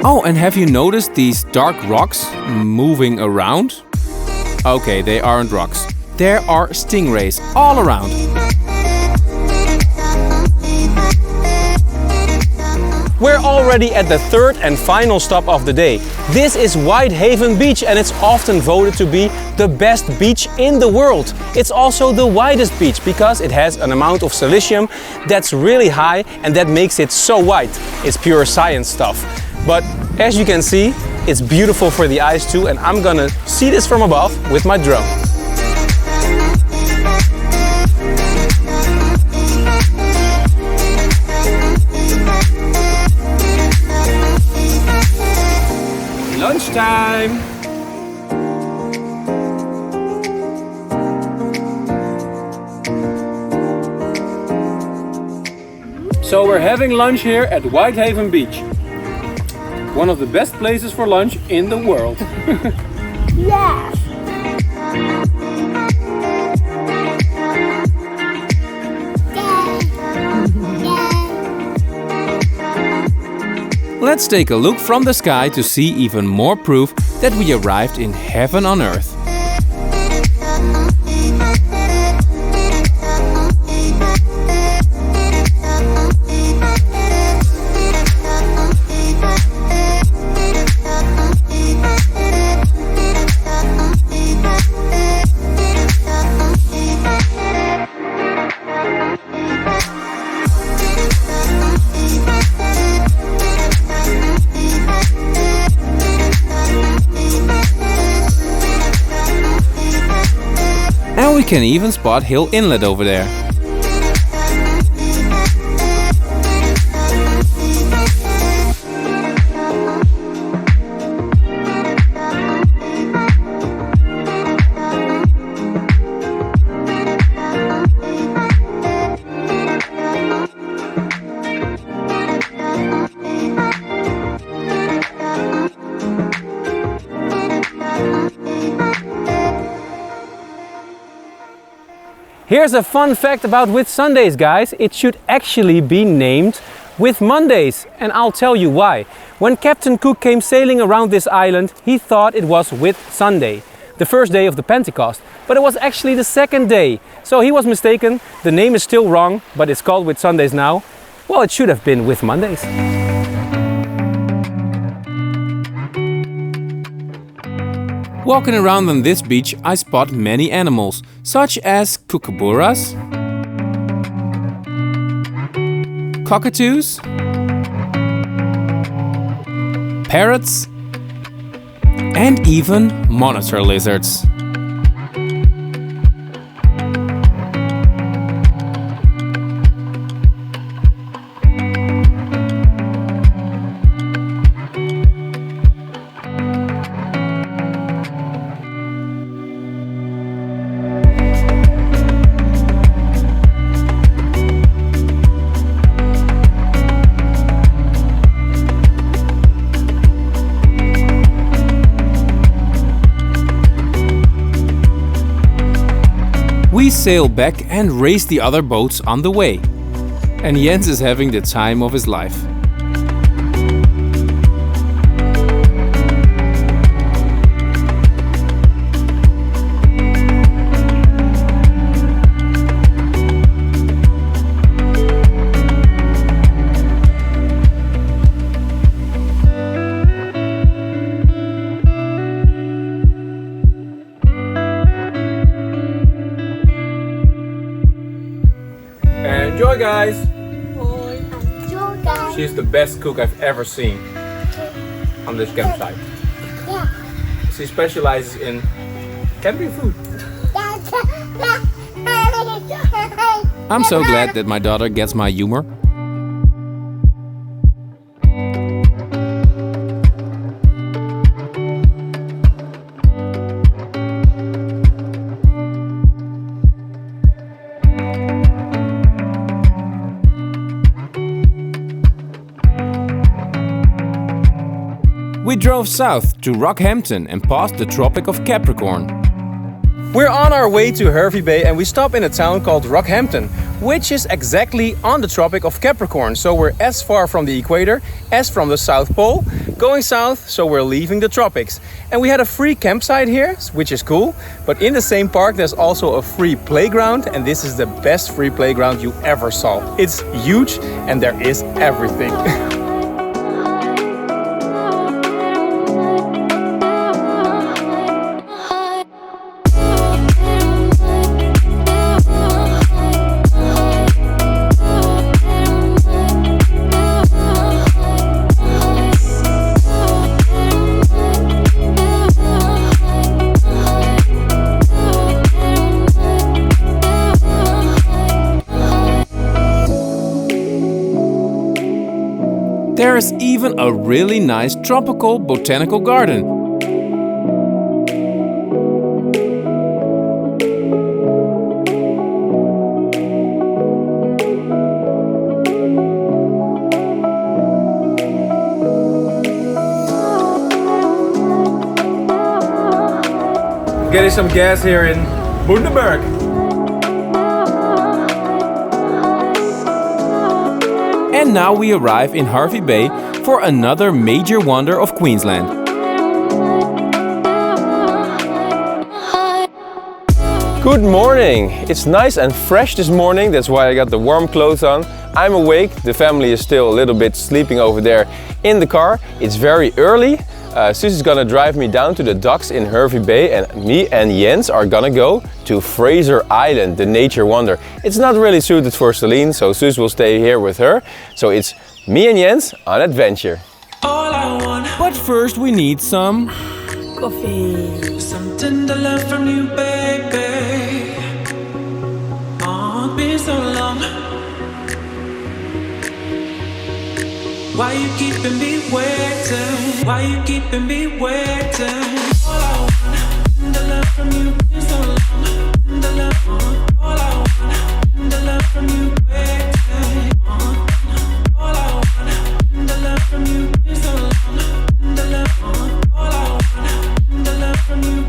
Oh, and have you noticed these dark rocks moving around? Okay, they aren't rocks. There are stingrays all around. We're already at the third and final stop of the day. This is Whitehaven Beach, and it's often voted to be the best beach in the world. It's also the widest beach because it has an amount of silicium that's really high, and that makes it so white. It's pure science stuff. But as you can see, it's beautiful for the eyes too, and I'm gonna see this from above with my drone. Lunchtime! So we're having lunch here at Whitehaven Beach. One of the best places for lunch in the world. Yes. Let's take a look from the sky to see even more proof that we arrived in heaven on earth. And we can even spot Hill Inlet over there. Here's a fun fact about Whitsundays, guys. It should actually be named With Mondays, and I'll tell you why. When Captain Cook came sailing around this island, he thought it was Whitsunday, the first day of the Pentecost, but it was actually the second day. So he was mistaken. The name is still wrong, but it's called Whitsundays now. Well, it should have been With Mondays. Walking around on this beach, I spot many animals, such as kookaburras, cockatoos, parrots, and even monitor lizards. We sail back and race the other boats on the way. And Jens is having the time of his life. Enjoy, guys! Enjoy, guys. She's the best cook I've ever seen on this campsite. Yeah. She specializes in camping food. I'm so glad that my daughter gets my humor. We drove south to Rockhampton and passed the Tropic of Capricorn. We're on our way to Hervey Bay and we stop in a town called Rockhampton, which is exactly on the Tropic of Capricorn. So we're as far from the equator as from the South Pole, going south, so we're leaving the tropics. And we had a free campsite here, which is cool, but in the same park there's also a free playground, and this is the best free playground you ever saw. It's huge and there is everything. There is even a really nice tropical botanical garden. Getting some gas here in Bundaberg. And now we arrive in Hervey Bay for another major wonder of Queensland. Good morning! It's nice and fresh this morning, that's why I got the warm clothes on. I'm awake, the family is still a little bit sleeping over there in the car. It's very early. Susie's gonna drive me down to the docks in Hervey Bay, and me and Jens are gonna go to Fraser Island, the nature wonder. It's not really suited for Celine, so Susie will stay here with her. So it's me and Jens on adventure. All I want, But first we need some... Coffee. some tender love from you, baby. Oh, it's been so long. Why you keeping me waiting? Why you keeping me waiting? All I want, the love from you been so long. The love, all I want, the love from you waiting. All I want, the love from you been so long. The love, all I want, the love from you.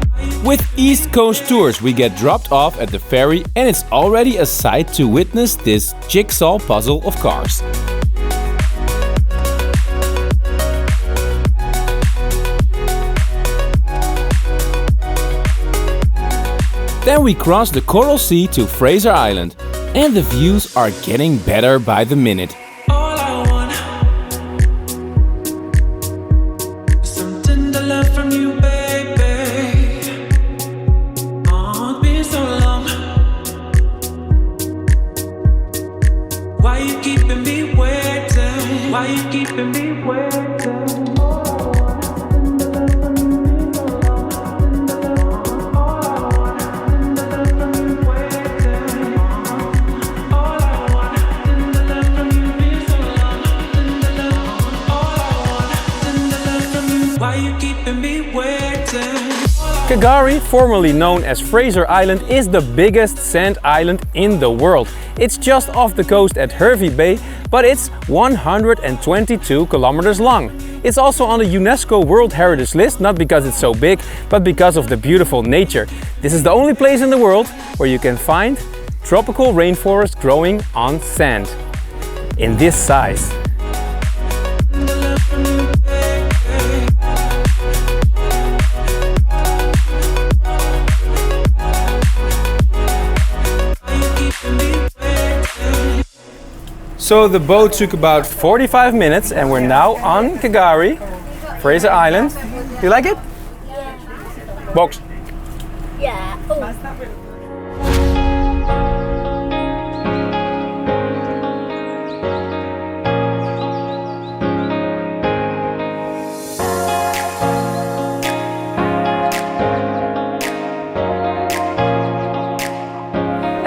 With East Coast Tours, we get dropped off at the ferry, and it's already a sight to witness this jigsaw puzzle of cars. Then we cross the Coral Sea to Fraser Island, and the views are getting better by the minute. All I want, some tender love from you, baby. Cassowary, formerly known as Fraser Island, is the biggest sand island in the world. It's just off the coast at Hervey Bay, but it's 122 kilometers long. It's also on the UNESCO World Heritage List, not because it's so big, but because of the beautiful nature. This is the only place in the world where you can find tropical rainforest growing on sand in this size. So the boat took about 45 minutes and we're now on Cassowary, Fraser Island. Do you like it? Yeah. Box. Yeah. Oh.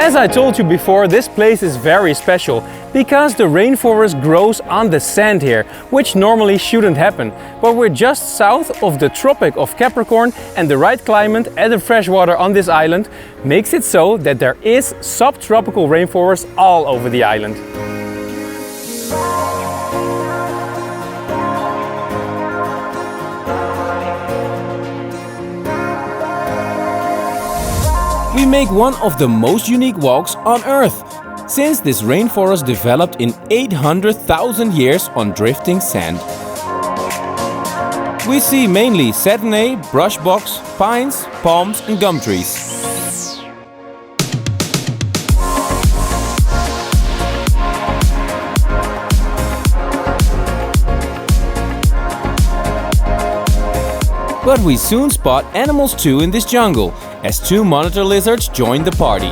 As I told you before, this place is very special because the rainforest grows on the sand here, which normally shouldn't happen. But we're just south of the Tropic of Capricorn, and the right climate and the fresh water on this island makes it so that there is subtropical rainforest all over the island. We make one of the most unique walks on Earth, since this rainforest developed in 800,000 years on drifting sand. We see mainly satinay, brush box, pines, palms and gum trees. But we soon spot animals too in this jungle, as two monitor lizards join the party.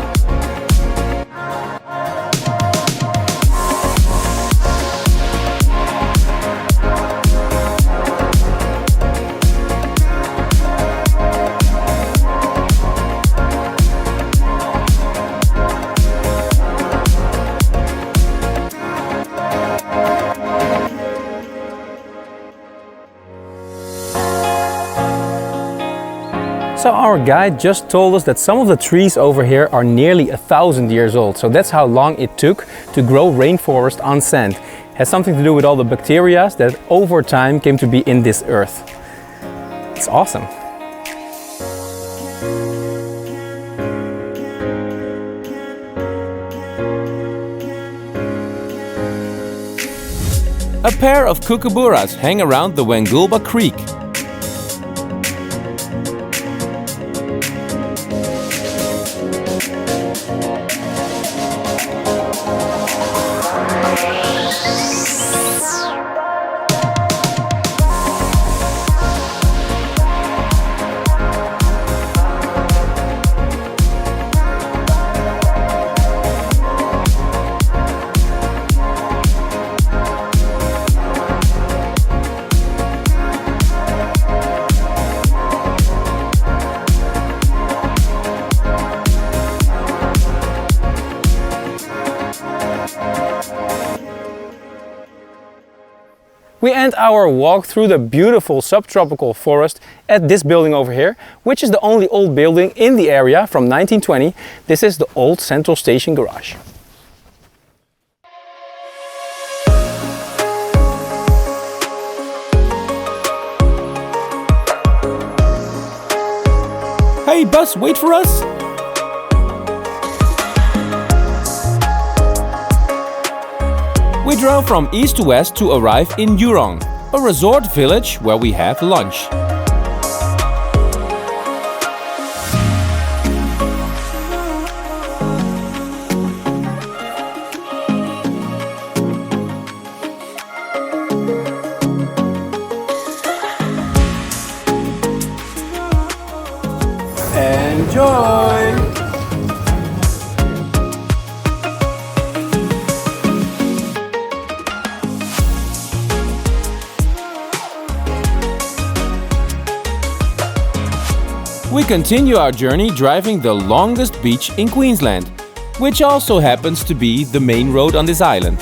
So our guide just told us that some of the trees over here are nearly 1,000 years old. So that's how long it took to grow rainforest on sand. It has something to do with all the bacteria that over time came to be in this earth. It's awesome. A pair of kookaburras hang around the Wangulba Creek. We end our walk through the beautiful subtropical forest at this building over here, which is the only old building in the area from 1920. This is the old Central Station garage. Hey bus, wait for us! We drove from east to west to arrive in Yurong, a resort village where we have lunch. Enjoy! We continue our journey driving the longest beach in Queensland, which also happens to be the main road on this island.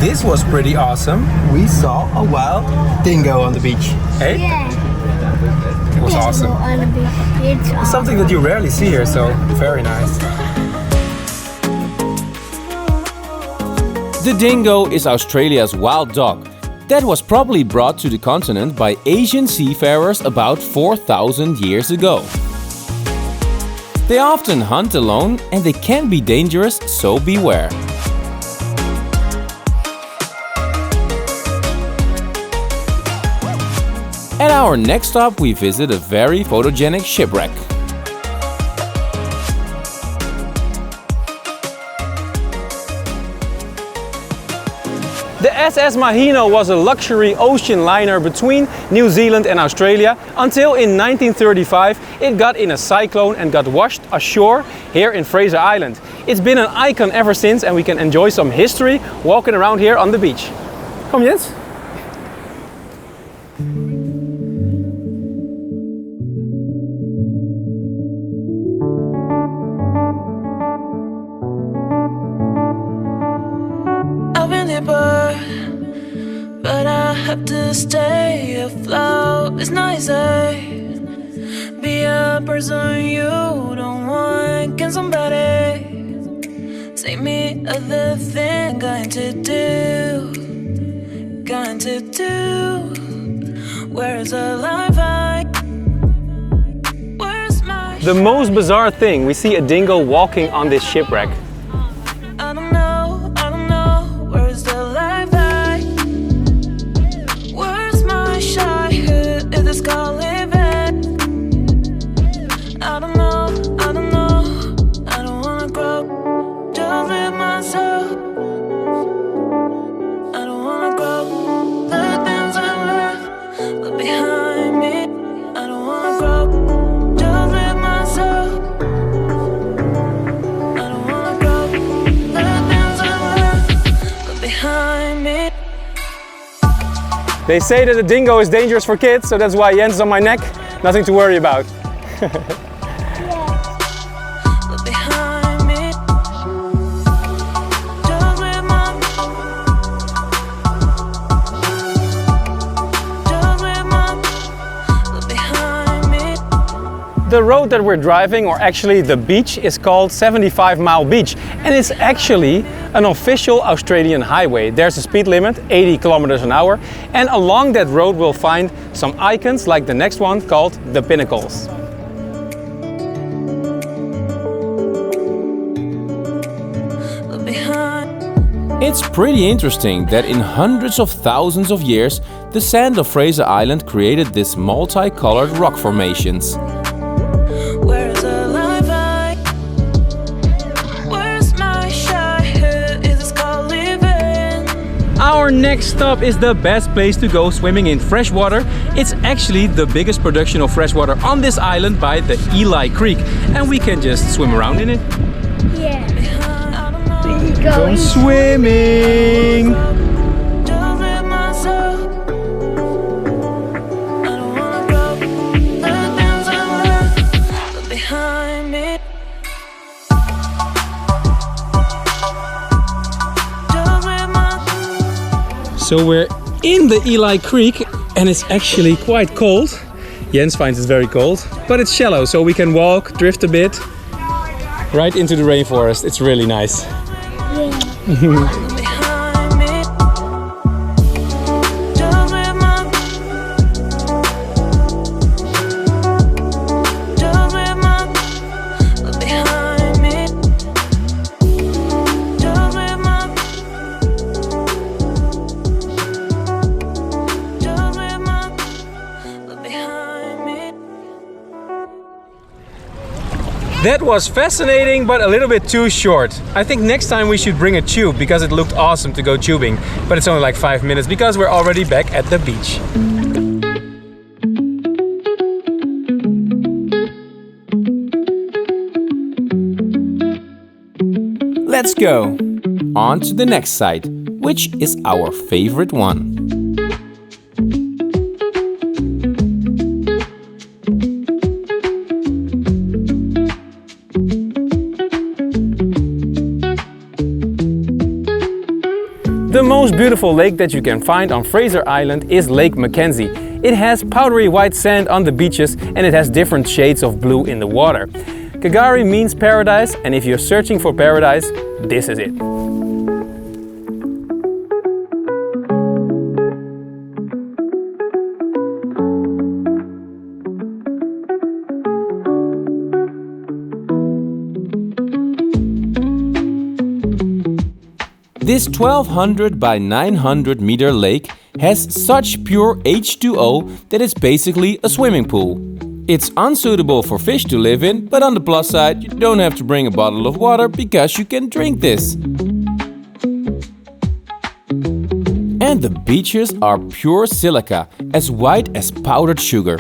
this was pretty awesome. We saw a wild dingo on the beach. Hey? Yeah. It was awesome. On the beach. It's It's something that you rarely see here, so very nice. The dingo is Australia's wild dog that was probably brought to the continent by Asian seafarers about 4,000 years ago. They often hunt alone and they can be dangerous, so beware. At our next stop we visit a very photogenic shipwreck. The SS Mahino was a luxury ocean liner between New Zealand and Australia until in 1935 it got in a cyclone and got washed ashore here in Fraser Island. It's been an icon ever since and we can enjoy some history walking around here on the beach. Kom Jens. But I have to stay afloat. It's not easy. Be a person you don't want. Can somebody save me of the thing going to do? Going to do? Where's the life Where's my The most bizarre thing, we see a dingo walking on this shipwreck. I don't know, where's the life Where's my shy hood? Is this called living? I don't know, I don't wanna grow. Just live myself. I don't wanna grow. The things I left behind me. I don't wanna grow. Just live myself. I don't wanna grow. The things I left behind me. They say that a dingo is dangerous for kids, so that's why Jens is on my neck. Nothing to worry about. Look behind me. Just live my. Just live my. Look behind me. The road that we're driving, or actually the beach, is called 75 Mile Beach. And it's actually an official Australian highway. There's a speed limit, 80 kilometers an hour. And along that road we'll find some icons like the next one called the Pinnacles. Look behind. It's pretty interesting that in hundreds of thousands of years, the sand of Fraser Island created these multicolored rock formations. Where's the life Where's my shy hood? Is this called living? Our next stop is the best place to go swimming in freshwater. It's actually the biggest production of freshwater on this island by the Eli Creek. And we can just swim around in it. Yeah. I don't know. Go swimming! Just live myself. I don't wanna grow. The things I left behind me. Just live my. So we're in the Eli Creek and it's actually quite cold. Jens finds it very cold, but it's shallow so we can walk, drift a bit, right into the rainforest. It's really nice. Behind me. Just live my. Just live my. Look behind me. Just live my. Just live my. Look behind me. That was fascinating, but a little bit too short. I think next time we should bring a tube because it looked awesome to go tubing. But it's only like 5 minutes because we're already back at the beach. Let's go on to the next site, which is our favorite one. The most most beautiful lake that you can find on Fraser Island is Lake McKenzie. It has powdery white sand on the beaches and it has different shades of blue in the water. Cassowary means paradise, and if you're searching for paradise, this is it. This 1200 by 900 meter lake has such pure H2O that it's basically a swimming pool. It's unsuitable for fish to live in, but on the plus side, you don't have to bring a bottle of water because you can drink this. And the beaches are pure silica, as white as powdered sugar.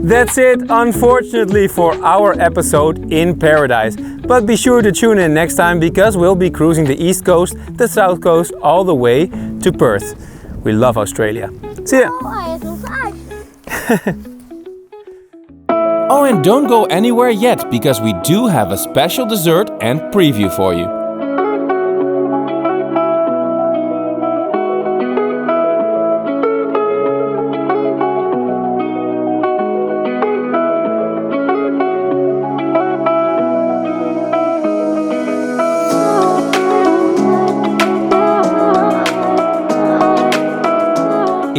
That's it, unfortunately, for our episode in Paradise. But be sure to tune in next time because we'll be cruising the east coast, the south coast, all the way to Perth. We love Australia. See ya! Oh, and don't go anywhere yet because we do have a special dessert and preview for you.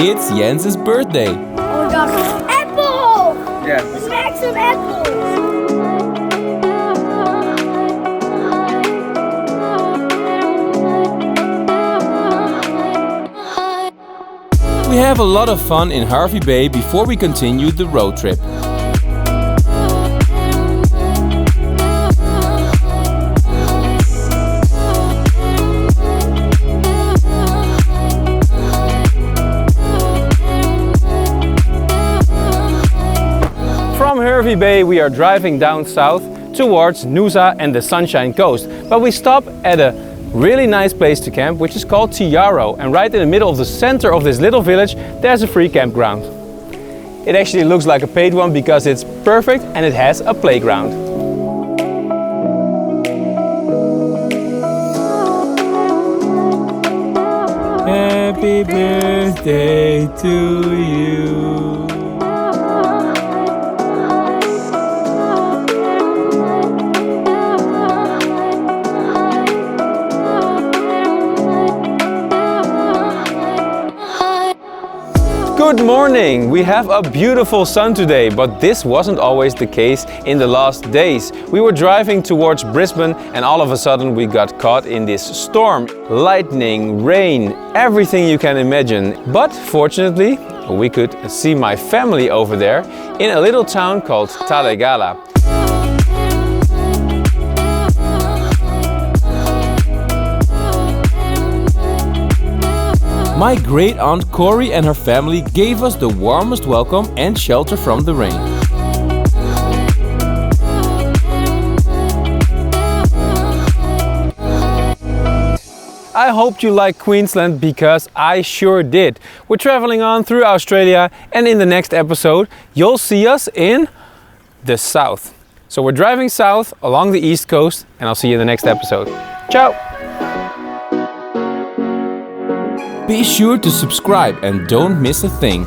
It's Jens's birthday. Oh, that's apple! Yeah. Smack some apples! We have a lot of fun in Hervey Bay before we continue the road trip. From Hervey Bay we are driving down south towards Noosa and the Sunshine Coast, but we stop at a really nice place to camp which is called Tiaro, and right in the middle of the center of this little village there's a free campground. It actually looks like a paid one because it's perfect and it has a playground. Happy birthday to you. Good morning! We have a beautiful sun today, but this wasn't always the case in the last days. We were driving towards Brisbane and all of a sudden we got caught in this storm. Lightning, rain, everything you can imagine. But fortunately, we could see my family over there in a little town called Talegala. My great aunt Corey and her family gave us the warmest welcome and shelter from the rain. I hope you like Queensland because I sure did. We're traveling on through Australia and in the next episode you'll see us in the south. So we're driving south along the east coast and I'll see you in the next episode. Ciao! Be sure to subscribe and don't miss a thing.